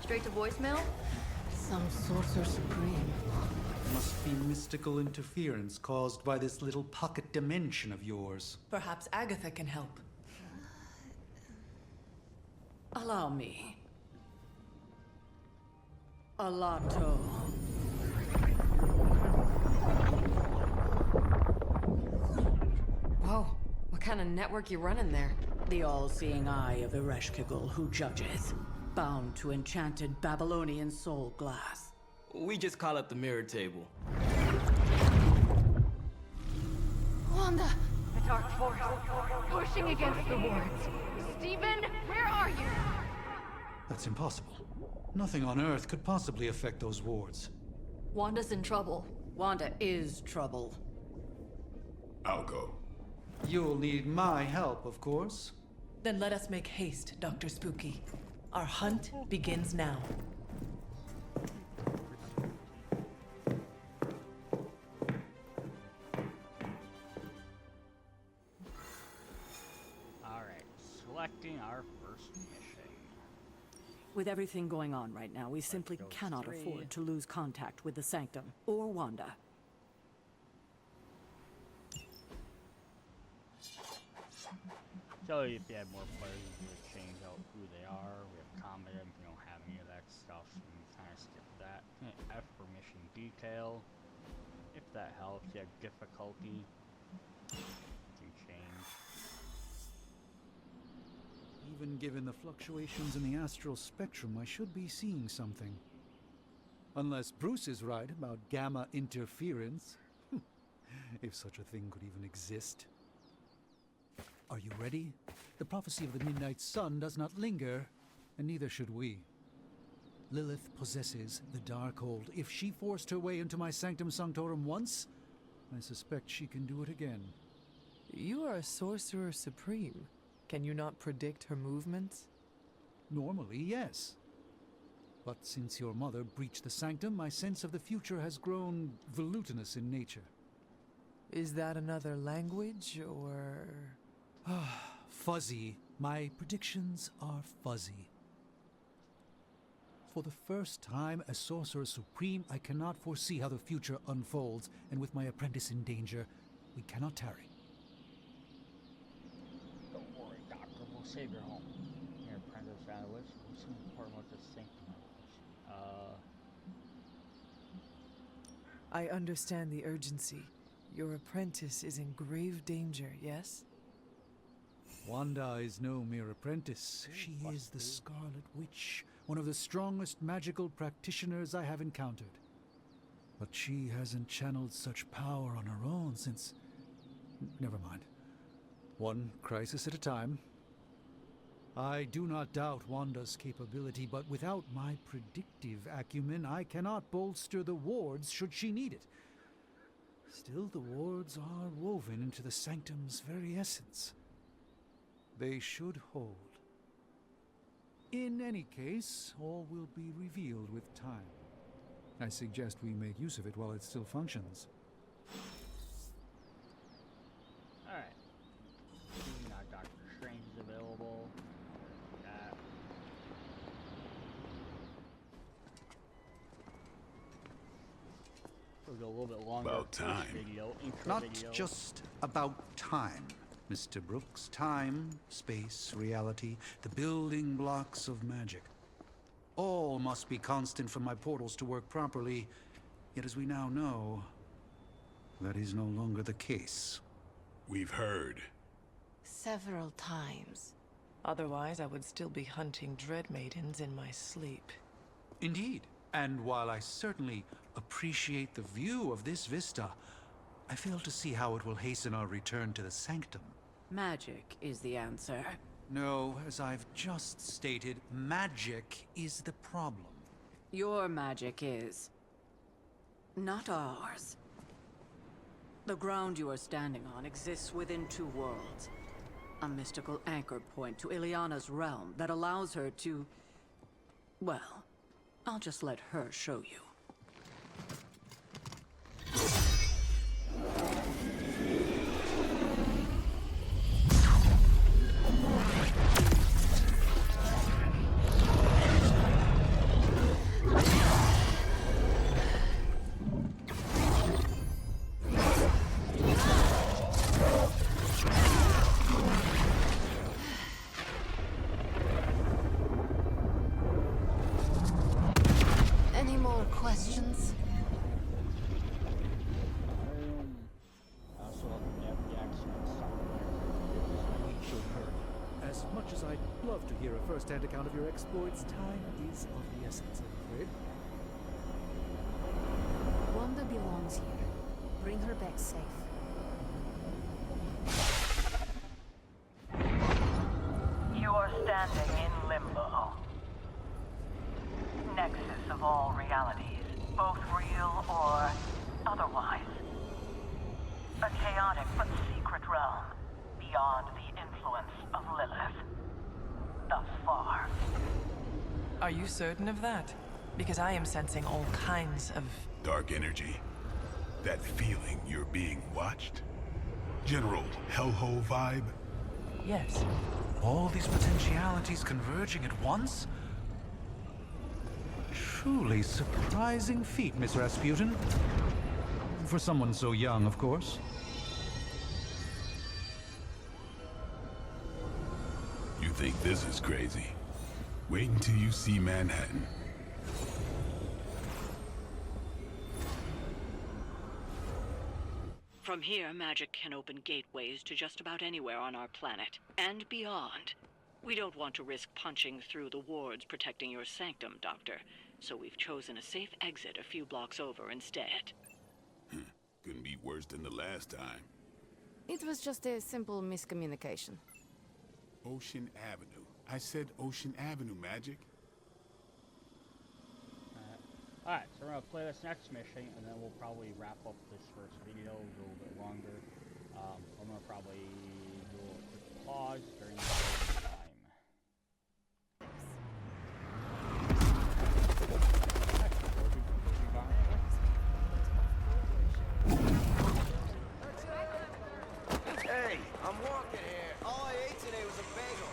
Straight to voicemail? Some Sorcerer Supreme. Must be mystical interference caused by this little pocket dimension of yours. Perhaps Agatha can help. Allow me. Alato. Whoa, what kind of network you running there? The all-seeing eye of Ereshkigal who judges, bound to enchanted Babylonian soul glass. We just call it the mirror table. Wanda! The dark force, pushing against the wards. Stephen, where are you? That's impossible. Nothing on Earth could possibly affect those wards. Wanda's in trouble. Wanda is trouble. I'll go. You'll need my help, of course. Then let us make haste, Dr. Spooky. Our hunt begins now. Alright, selecting our first mission. With everything going on right now, we simply cannot afford to lose contact with the Sanctum or Wanda. So if you have more players, you can change out who they are. We have combat, if you don't have any of that stuff, so you can kind of skip that. F for mission detail. If that helps, you have difficulty. You can change. Even given the fluctuations in the astral spectrum, I should be seeing something. Unless Bruce is right about gamma interference. If such a thing could even exist. Are you ready? The prophecy of the Midnight Sun does not linger, and neither should we. Lilith possesses the Darkhold. If she forced her way into my Sanctum Sanctorum once, I suspect she can do it again. You are a Sorcerer Supreme. Can you not predict her movements? Normally, yes. But since your mother breached the Sanctum, my sense of the future has grown volutinous in nature. Is that another language, or...? Fuzzy. My predictions are fuzzy. For the first time as Sorcerer Supreme, I cannot foresee how the future unfolds, and with my apprentice in danger, we cannot tarry. Don't worry, Doctor, we'll save your home. Your apprentice Alice, we'll soon report what the Sanctum is. I understand the urgency. Your apprentice is in grave danger, yes? Wanda is no mere apprentice. She is the Scarlet Witch, one of the strongest magical practitioners I have encountered. But she hasn't channeled such power on her own since... Never mind. One crisis at a time. I do not doubt Wanda's capability, but without my predictive acumen, I cannot bolster the wards should she need it. Still, the wards are woven into the Sanctum's very essence. They should hold. In any case, all will be revealed with time. I suggest we make use of it while it still functions. Alright. Now Doctor Strange is available. That. We'll go a little bit longer. About time. Not just about time, Mr. Brooks. Time, space, reality, the building blocks of magic. All must be constant for my portals to work properly, yet as we now know, that is no longer the case. We've heard. Several times. Otherwise, I would still be hunting dread maidens in my sleep. Indeed. And while I certainly appreciate the view of this vista, I fail to see how it will hasten our return to the Sanctum. Magic is the answer. No, as I've just stated, magic is the problem. Your magic is. Not ours. The ground you are standing on exists within two worlds. A mystical anchor point to Ileana's realm that allows her to... Well, I'll just let her show you. Any more questions? As much as I'd love to hear a first-hand account of your exploits, time is of the essence, I'm afraid. Wanda belongs here. Bring her back safe. You are standing in limbo. Nexus of all realities, both real or otherwise. A chaotic but secret realm, beyond the influence of Lilith. Thus far. Are you certain of that? Because I am sensing all kinds of... Dark energy. That feeling you're being watched? General hellhole vibe? Yes. All these potentialities converging at once? Truly surprising feat, Miss Rasputin. For someone so young, of course. You think this is crazy? Wait until you see Manhattan. From here, magic can open gateways to just about anywhere on our planet, and beyond. We don't want to risk punching through the wards protecting your sanctum, Doctor, so we've chosen a safe exit a few blocks over instead. Couldn't be worse than the last time. It was just a simple miscommunication. Ocean Avenue. I said Ocean Avenue, Magic. Alright, so we're gonna play this next mission, and then we'll probably wrap up this first video a little bit longer. I'm gonna probably do a quick pause during the time. Hey, I'm walking here. All I ate today was a bagel.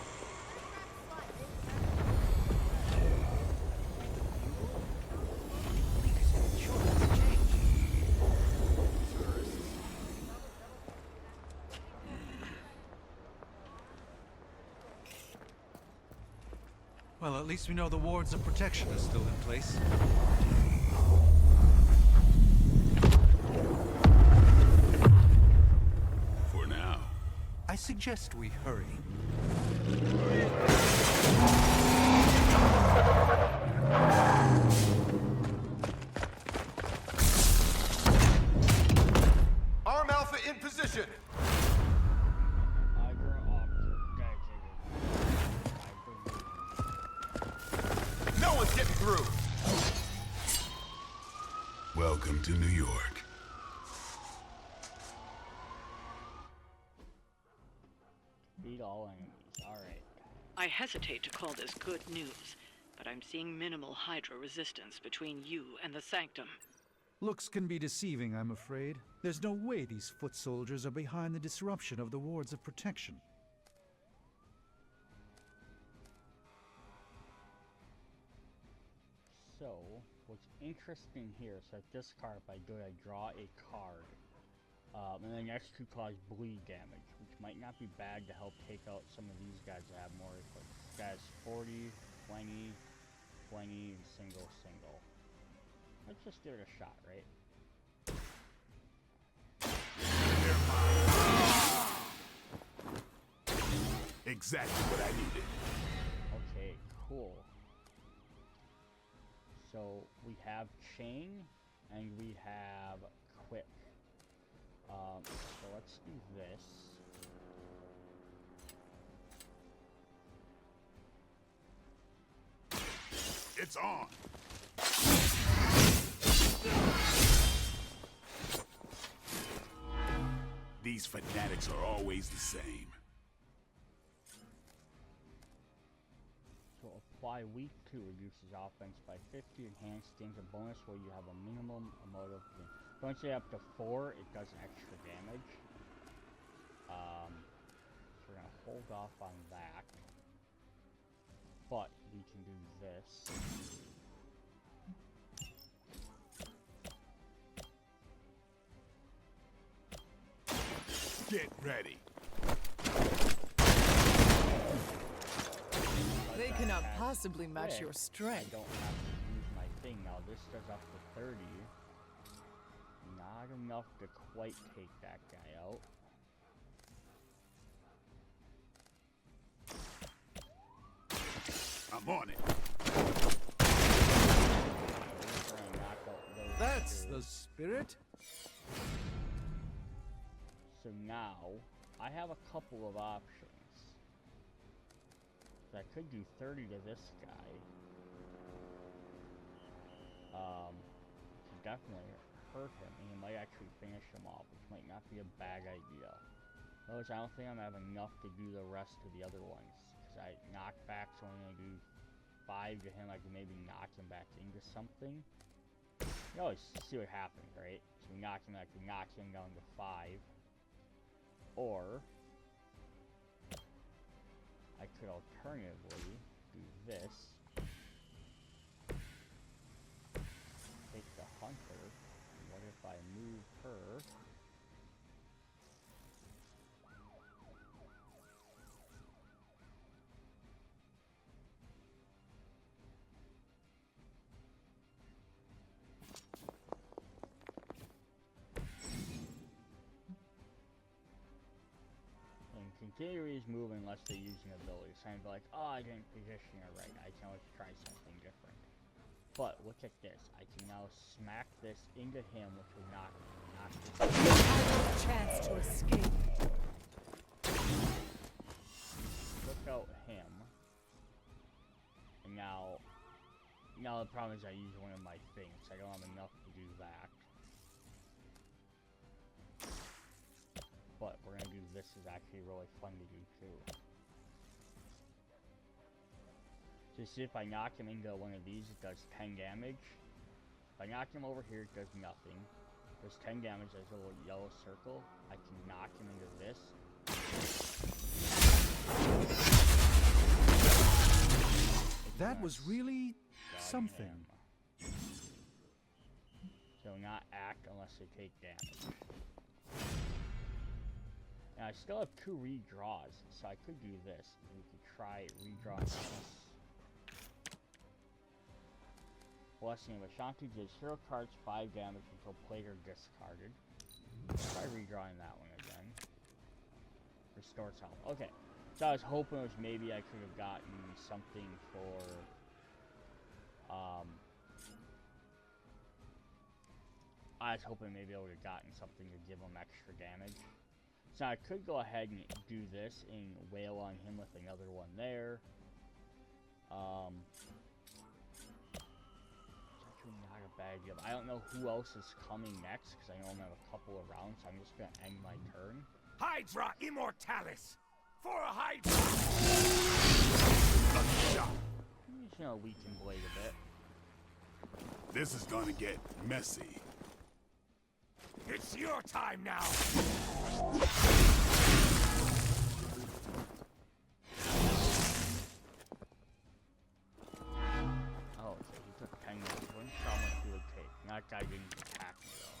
Well, at least we know the wards of protection are still in place. For now. I suggest we hurry. Arm Alpha in position. No one's getting through. Welcome to New York. Beat all enemies. Alright. I hesitate to call this good news, but I'm seeing minimal Hydra resistance between you and the Sanctum. Looks can be deceiving, I'm afraid. There's no way these foot soldiers are behind the disruption of the wards of protection. So, what's interesting here is that this card, if I do it, I draw a card. And the next two cause bleed damage, which might not be bad to help take out some of these guys that have more. Like, this guy's 40, 20, 20, and single, single. Let's just give it a shot, right? Exactly what I needed. Okay, cool. So we have chain and we have quick. So let's do this. It's on. These fanatics are always the same. So apply weak 2 reduces offense by 50, enhanced gains a bonus where you have a minimum amount of gain. Once you up to 4, it does extra damage. So we're gonna hold off on that. But we can do this. Get ready. They cannot possibly match your strength. I don't have to use my thing now. This does up to 30. Not enough to quite take that guy out. I'm on it. That's the spirit. So now, I have a couple of options. So I could do 30 to this guy. To definitely hurt him, and he might actually finish him off, which might not be a bad idea. Notice I don't think I'm gonna have enough to do the rest of the other ones. Because knockback's only gonna do 5 to him. I can maybe knock him back into something. You always see what happens, right? So we knock him, I can knock him down to 5. Or I could alternatively do this. Take the hunter. What if I move her? Continue his move unless they use an ability. So I'd be like, oh, I didn't position it right. I can always try something different. But look at this. I can now smack this into him, which will knock this. You have no chance to escape. Look out him. And now the problem is I use one of my things. I don't have enough to do that. But we're gonna do this is actually really fun to do too. So see if I knock him into one of these, it does 10 damage. If I knock him over here, it does nothing. It does 10 damage, there's a little yellow circle. I can knock him into this. That was really something. So not act unless they take damage. And I still have 2 redraws, so I could do this. We could try redrawing this. Blessing of Ashanti gives 0 cards 5 damage until played or discarded. Try redrawing that one again. Restores health. Okay. So I was hoping it was maybe I could have gotten something for I was hoping maybe I would have gotten something to give him extra damage. So I could go ahead and do this and wail on him with another one there. It's actually not a bad deal. I don't know who else is coming next because I only have a couple of rounds, so I'm just going to end my turn. Hydra Immortalis! For a Hydra! I'm just going to weaken Blade a bit. This is gonna get messy. It's your time now! Oh, okay, he took 10 damage. What much he would take? That guy didn't attack me, though.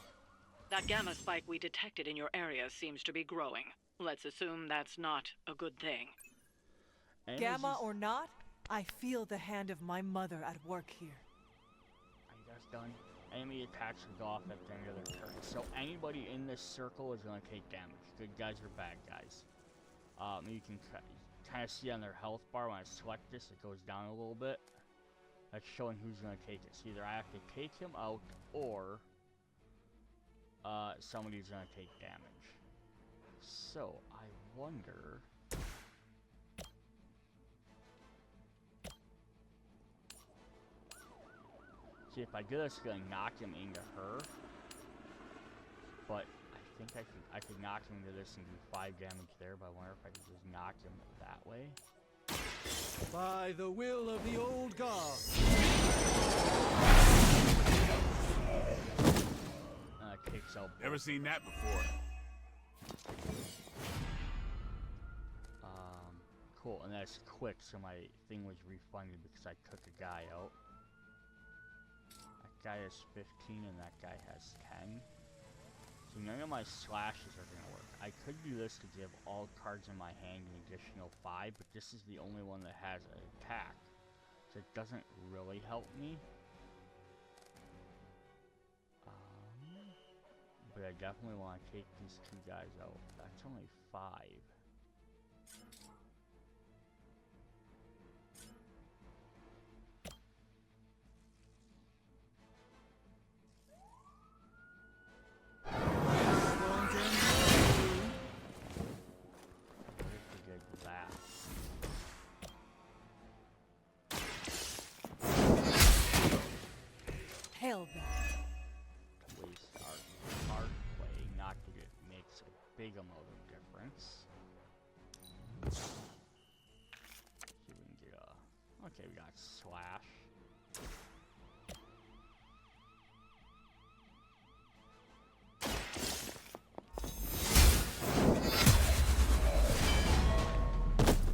That gamma spike we detected in your area seems to be growing. Let's assume that's not a good thing. Gamma or not, I feel the hand of my mother at work here. Are you guys done? Enemy attacks will go off at the end of their turn. So anybody in this circle is going to take damage. Good guys or bad guys. You can kind of see on their health bar when I select this, it goes down a little bit. That's showing who's going to take it. So either I have to take him out, or somebody's going to take damage. So I wonder... See, if I do this, it's going to knock him into her. But I think I could knock him into this and do 5 damage there, but I wonder if I could just knock him that way. By the will of the old god. Kicks out. Never seen that before. Cool, and that's quick, so my thing was refunded because I took a guy out. That guy has 15 and that guy has 10. So none of my slashes are gonna work. I could do this to give all cards in my hand an additional 5, but this is the only one that has an attack. So it doesn't really help me. But I definitely want to take these 2 guys out. That's only 5. Hell that. Big amount of difference. See if we can get a... Okay, we got slash.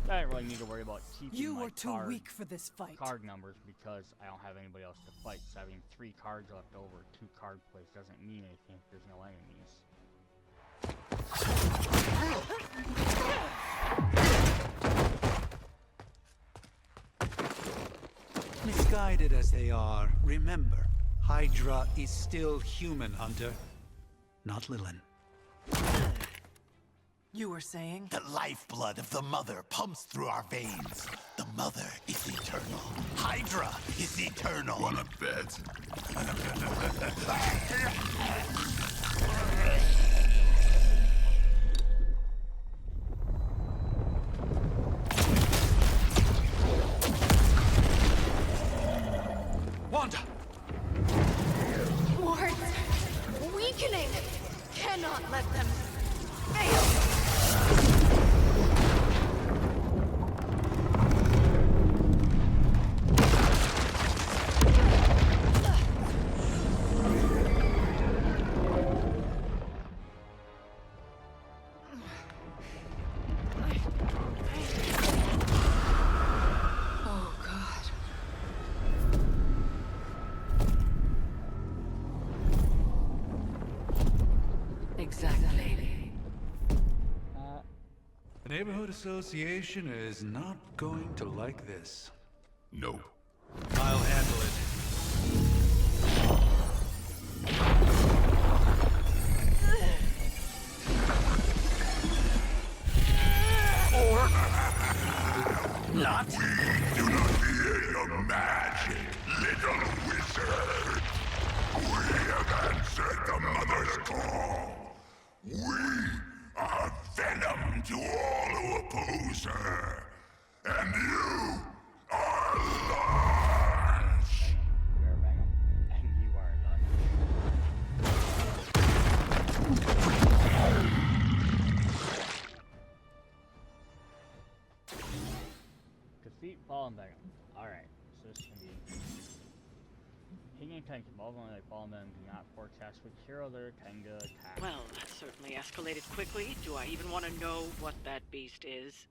I don't really need to worry about keeping You my were too weak for this fight. Card numbers because I don't have anybody else to fight. So having 3 cards left over, 2 card plays doesn't mean anything if there's no enemies. Misguided as they are, remember, Hydra is still human, Hunter. Not Lilin. You were saying? The lifeblood of the Mother pumps through our veins. The Mother is eternal. Hydra is eternal. Wanna bet? Wanda! Wards! Weakening! Cannot let them fail! The neighborhood association is not going to like this. No. I'll handle it. Not. We do not fear your magic, little wizard. We have answered the Mother's call. We are Venom to all who oppose her. And you are lunch. We are Venom, and you are lunch. Defeat Fallen Venom. Alright, so this can be... Hanging tank involved when they Fallen Venom do not forecast which hero they're tend to attack. Well, that certainly escalated quickly. Do I even want to know what that beast is?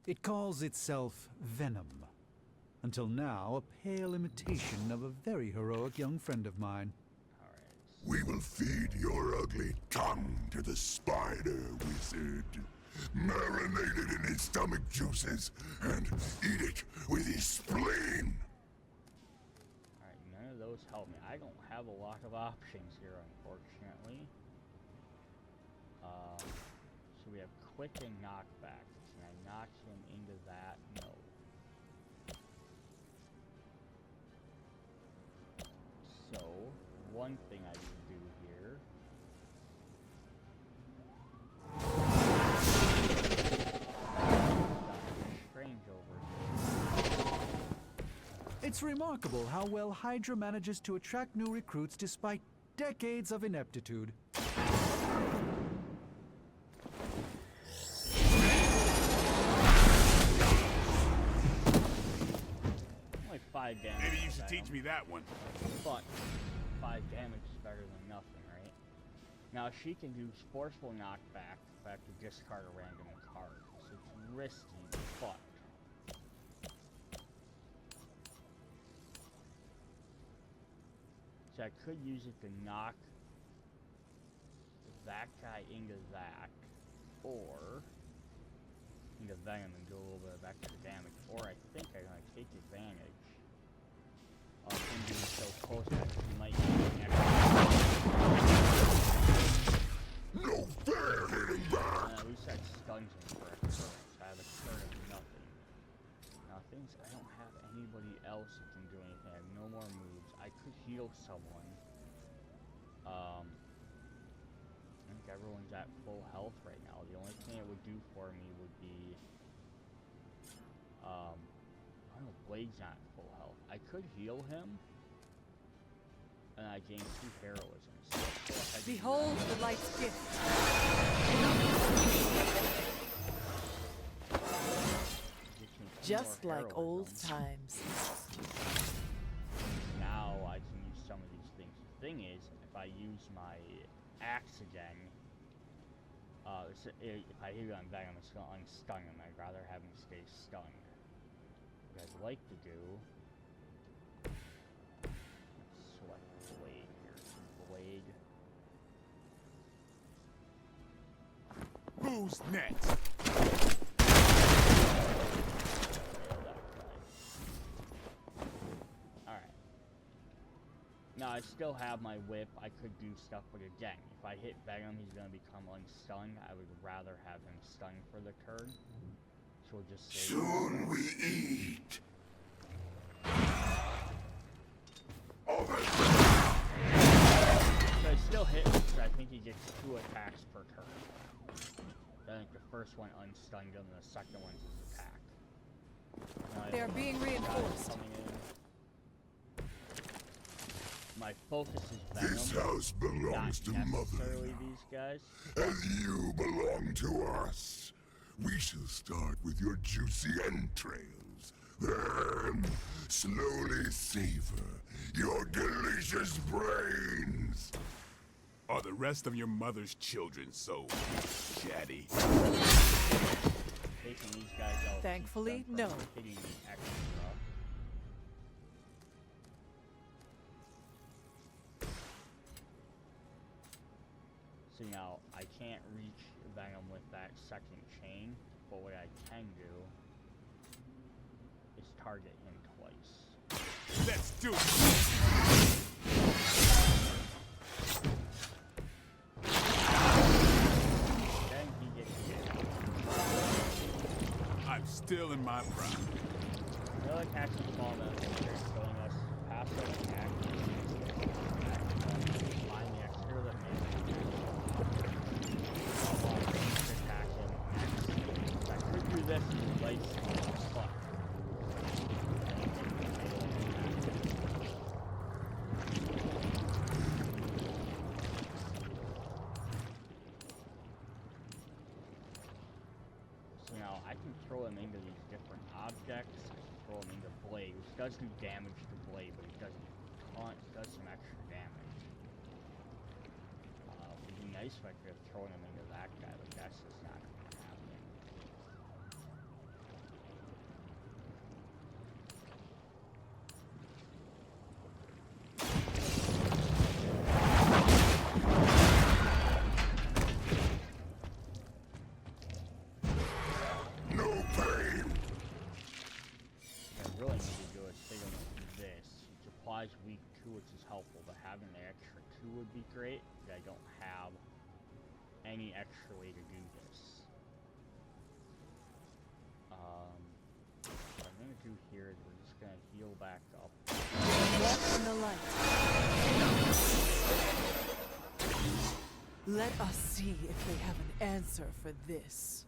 It calls itself Venom. Until now, a pale imitation of a very heroic young friend of mine. We will feed your ugly tongue to the spider wizard. Marinate it in his stomach juices and eat it with his spleen. Alright, none of those help me. I don't have a lot of options here, unfortunately. So we have quick and knockback. Can I knock him into that? No. So, one thing I can do here. Strange over here. It's remarkable how well Hydra manages to attract new recruits despite decades of ineptitude. Like 5 damage. Maybe you should teach me that one. But 5 damage is better than nothing, right? Now she can do forceful knockback if I have to discard a random card. So it's risky, but so I could use it to knock that guy into that, or into Venom and do a little bit of extra damage. Or I think I'm gonna take advantage of him being so close that he might get an extra. No fair hitting back! At least that stuns him for a turn. So I have a turn of nothing. Now things I don't have anybody else who can do anything. I have no more moves. I could heal someone. I think everyone's at full health right now. The only thing it would do for me would be I don't know, Blade's not at full health. I could heal him and I gain 2 heroism. So go ahead and Behold the light's gift. Just like old times. Now I can use some of these things. The thing is, if I use my axe again, if I hit on Venom, it's going to unstun him. I'd rather have him stay stunned. What I'd like to do, let's select Blade here. Blade. Who's next? Alright. Now I still have my whip, I could do stuff, but again, if I hit Venom, he's gonna become unstunned. I would rather have him stunned for the turn. So we'll just save Soon we eat. So I still hit him, so I think he gets 2 attacks per turn. I think the first one unstunned him, and the second one's his attack. They are being reinforced. My focus is Venom. This house belongs to Mother These guys. and you belong to us. We shall start with your juicy entrails, then slowly savor your delicious brains. Are the rest of your mother's children so chatty? Taking these guys out. Thankfully, no. Hitting me extra. So now, I can't reach Venom with that second chain, but what I can do is target him twice. Let's do it! Then he gets hit. I'm still in my prime. The other attacks is small enough that they're showing us passive attack. Find the extra that makes attack him next. I could do this in place, but so now I can throw him into these different objects. I can throw him into Blade, which does do damage to Blade, but it does some extra damage. It'd be nice if I could have thrown him into that guy, but that's just not happening. No pain. What I really need to do is take him with this. It applies weak 2, which is helpful, but having the extra 2 would be great. But I don't have any extra way to do this. do here is we're just gonna heal back up. Walk in the light. Let us see if they have an answer for this.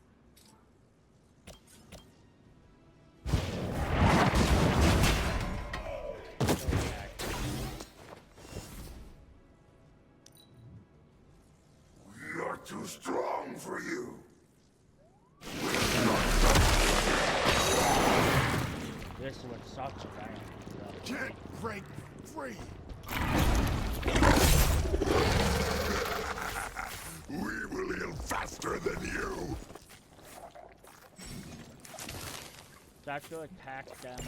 We are too strong for you. This is what sucks about it. Can't break free. We will heal faster than you. So I have to attack them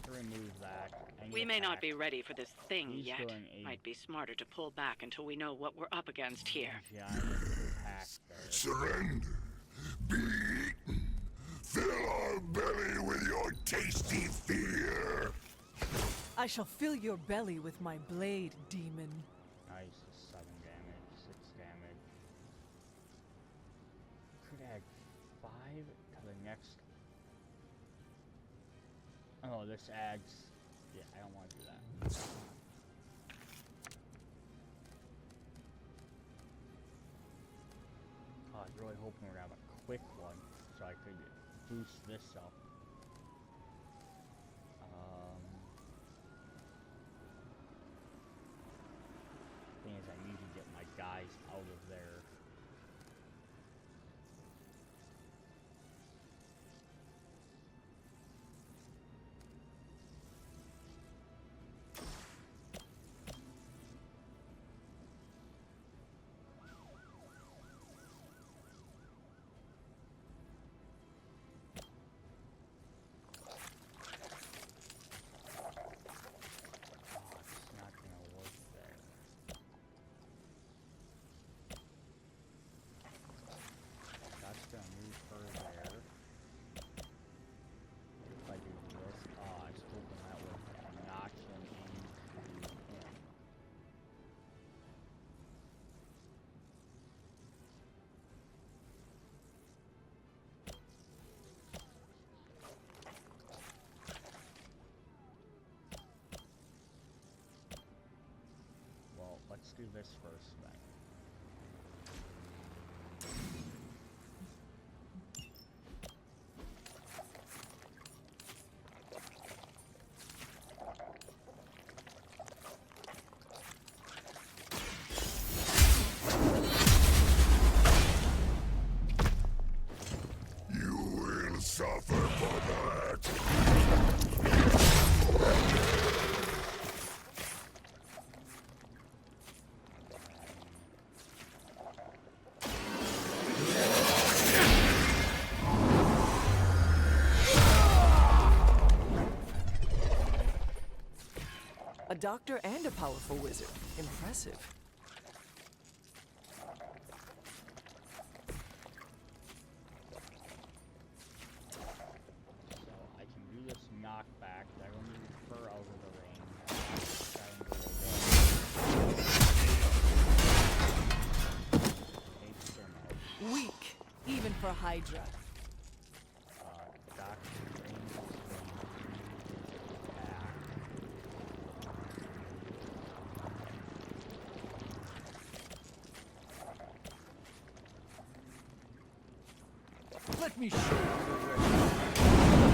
to remove that. We may not be ready for this thing He's yet. doing a- Might be smarter to pull back until we know what we're up against here. Giant attack there. Surrender. Be eaten. Fill our belly with your tasty fear. I shall fill your belly with my blade, demon. Nice, 7 damage, 6 damage. Could add 5 to the next. Oh, this adds. Yeah, I don't want to do that. Oh, I was really hoping we're gonna have a quick one so I could boost this up. Thing is, I need to get my guys out of there. Let's do this first then. You will suffer for that. A doctor and a powerful wizard. Impressive. So I can do this knockback. I don't need to fur out of the range. Weak, even for Hydra. Let me show you the way.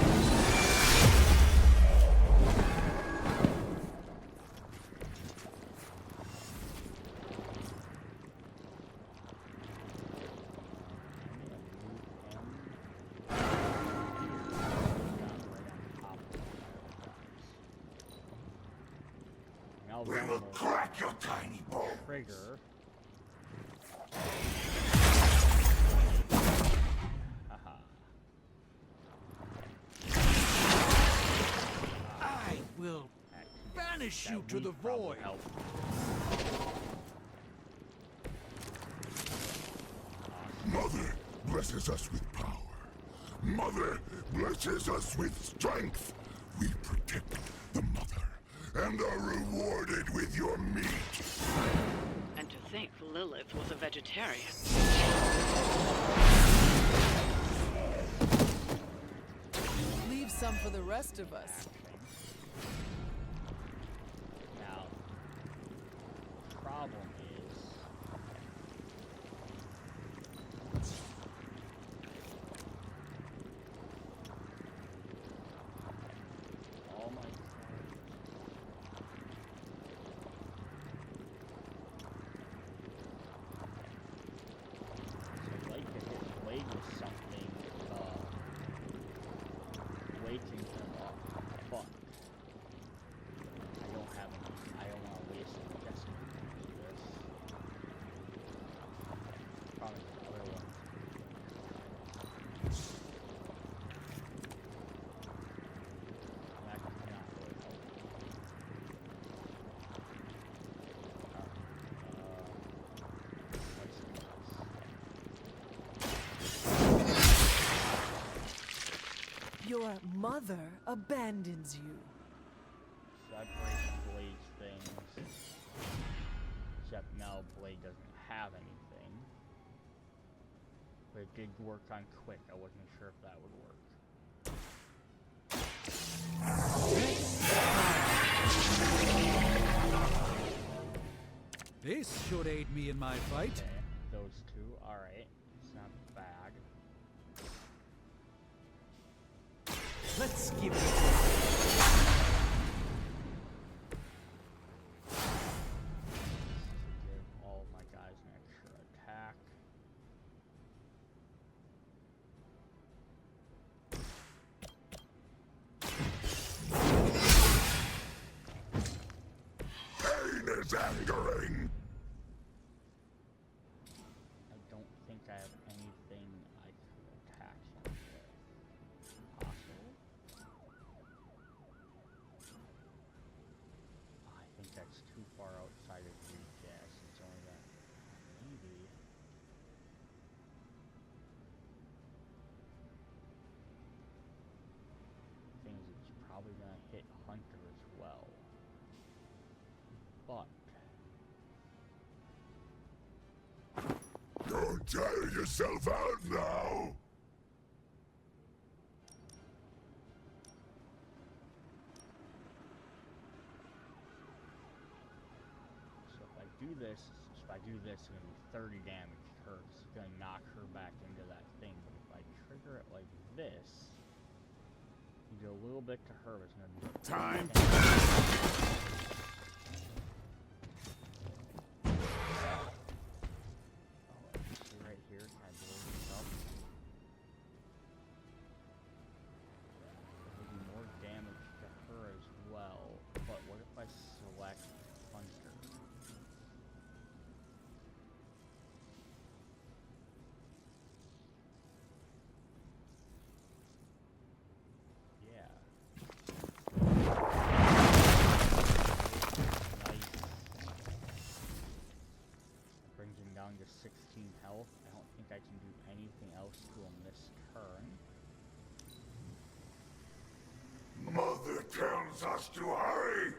We will crack your tiny bones. Trigger. I will banish you to the void. Mother blesses us with power. Mother blesses us with strength. We protect the mother and are rewarded with your meat. And to think Lilith was a vegetarian. Leave some for the rest of us. Now, problem is, all my cards. So I'd like to hit Blade with something, waking him up, but I don't have any, I don't want to waste any destiny points for this. Probably the other ones. That could not really help me. Alright, let's do this. Your mother abandons you. So I break Blade's things. Except now Blade doesn't have anything. But it did work on Quick. I wasn't sure if that would work. This should aid me in my fight. Okay, those two. Alright. It's not bad. Let's give it. To give all my guys an extra attack. Pain is angering. I don't think I have anything I could attach him with. Possible? I think that's too far outside of reach. Yes, it's only that. Maybe. Thing is, it's probably gonna hit Hunter as well. But Don't tire yourself out now. so if I do this, it's gonna be 30 damage to her. 'Cause it's gonna knock her back into that thing. But if I trigger it like this, you do a little bit to her, it's gonna be Time. See right here, can I blow this up? It'll do more damage to her as well. But what if I select Hunter? Yeah. Nice. Brings him down to 16 health. I don't think I can do anything else to him this turn. Mother tells us to hurry.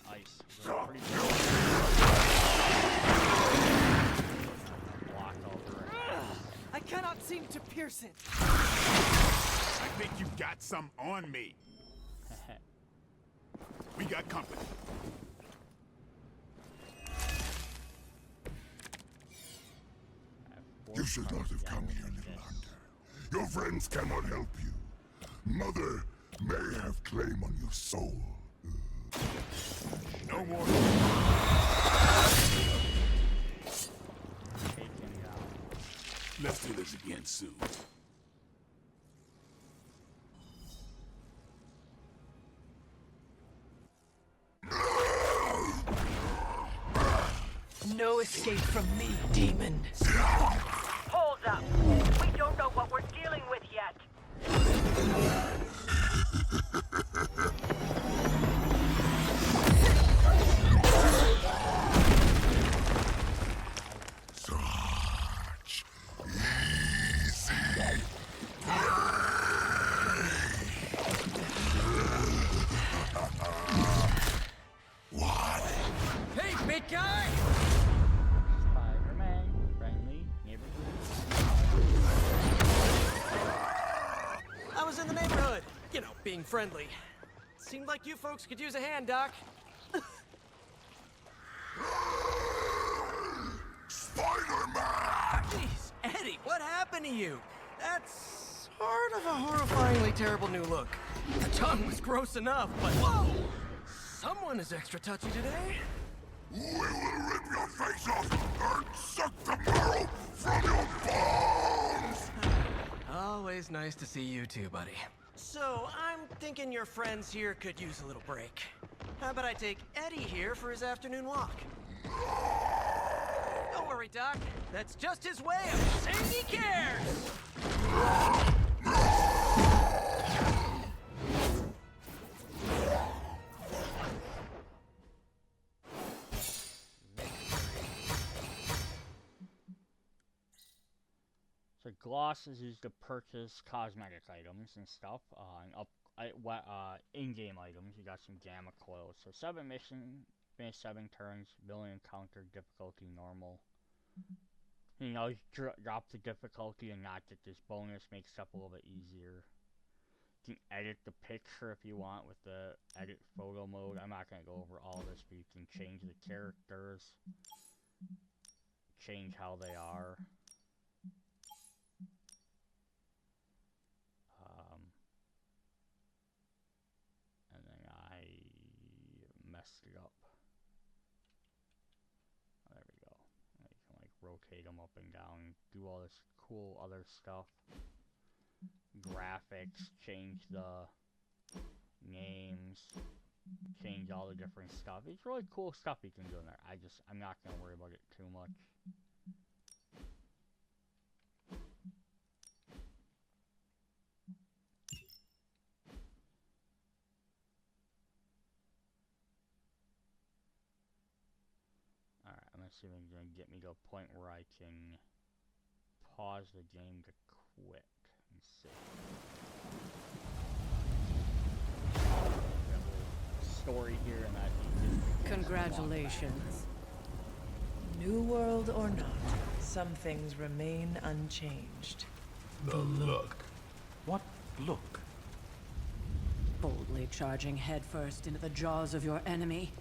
Ice. We're pretty block all her attacks. I cannot seem to pierce it. I think you've got some on me. We got company. You should not have come here, little hunter. Your friends cannot help you. Mother may have claim on your soul. No more. Take him down. Let's do this again soon. No escape from me, demon. Hold up. We don't know what we're dealing with yet. Such easy. What? Hey, big guy! Spider-Man, friendly neighborhood. I was in the friendly. Seemed like you folks could use a hand, Doc. Spider-Man! Jeez, Eddie, what happened to you? That's sort of a horrifyingly terrible new look. The tongue was gross enough, but whoa! Someone is extra touchy today. We will rip your face off and suck the marrow from your bones! Always nice to see you too, buddy. So, I'm thinking your friends here could use a little break. How about I take Eddie here for his afternoon walk? Don't worry, Doc. That's just his way of saying he cares! So gloss is used to purchase cosmetic items and stuff, in-game items. You got some gamma coils. So 7 missions, finish 7 turns, villain encounter, difficulty normal. You know, you drop the difficulty and not get this bonus, makes stuff a little bit easier. You can edit the picture if you want with the edit photo mode. I'm not going to go over all this, but you can change the characters, change how they are. And then I messed it up. There we go. You can like rotate them up and down, do all this cool other stuff. Graphics, change the names, change all the different stuff. It's really cool stuff you can do in there. I'm not gonna worry about it too much. Alright, I'm assuming you're gonna get me to a point where I can pause the game to quit and save. Story here and that. Congratulations. New world or not, some things remain unchanged. The look. What look? Boldly charging headfirst into the jaws of your enemy.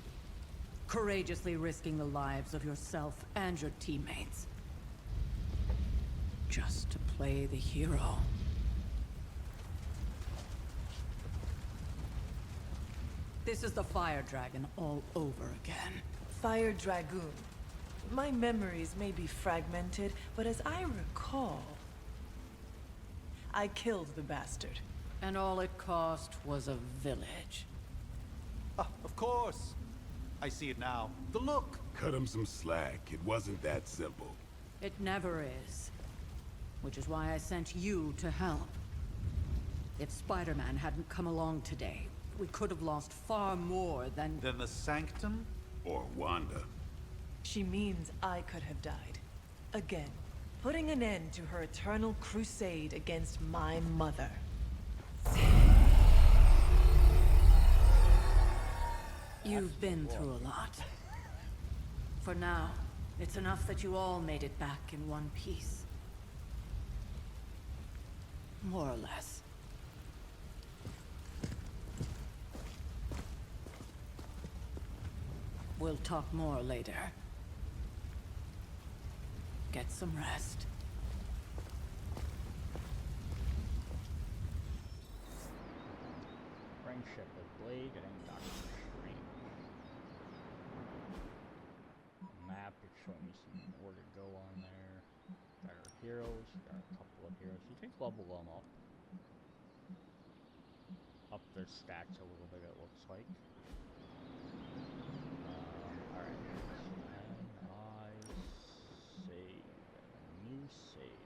Courageously risking the lives of yourself and your teammates. Just to play the hero. This is the Fire Dragon all over again. Fire Dragoon. My memories may be fragmented, but as I recall, I killed the bastard. And all it cost was a village. Ah, of course. I see it now. The look. Cut him some slack. It wasn't that simple. It never is. Which is why I sent you to help. If Spider-Man hadn't come along today, we could have lost far more than the Sanctum? Or Wanda. She means I could have died. Again, putting an end to her eternal crusade against my mother. You've been through a lot. For now, it's enough that you all made it back in one piece. More or less. We'll talk more later. Get some rest. Friendship with Blade and Doctor Strange. Map is showing me some where to go on there. Got our heroes, got a couple of heroes. You can level them up. Up their stats a little bit, it looks like. Alright. And I save. New save.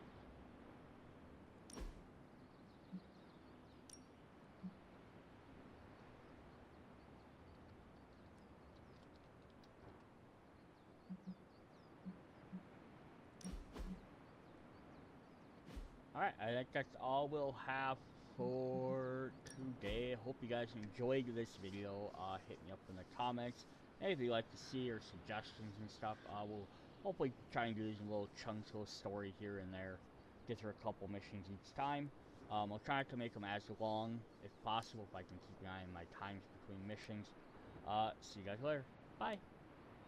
Alright, I think that's all we'll have for today. Hope you guys enjoyed this video. Hit me up in the comments. And if you'd like to see or suggestions and stuff, we'll hopefully try and do these in little chunks of a story here and there. Get through a couple missions each time. I'll try not to make them as long as possible if I can keep an eye on my times between missions. See you guys later. Bye.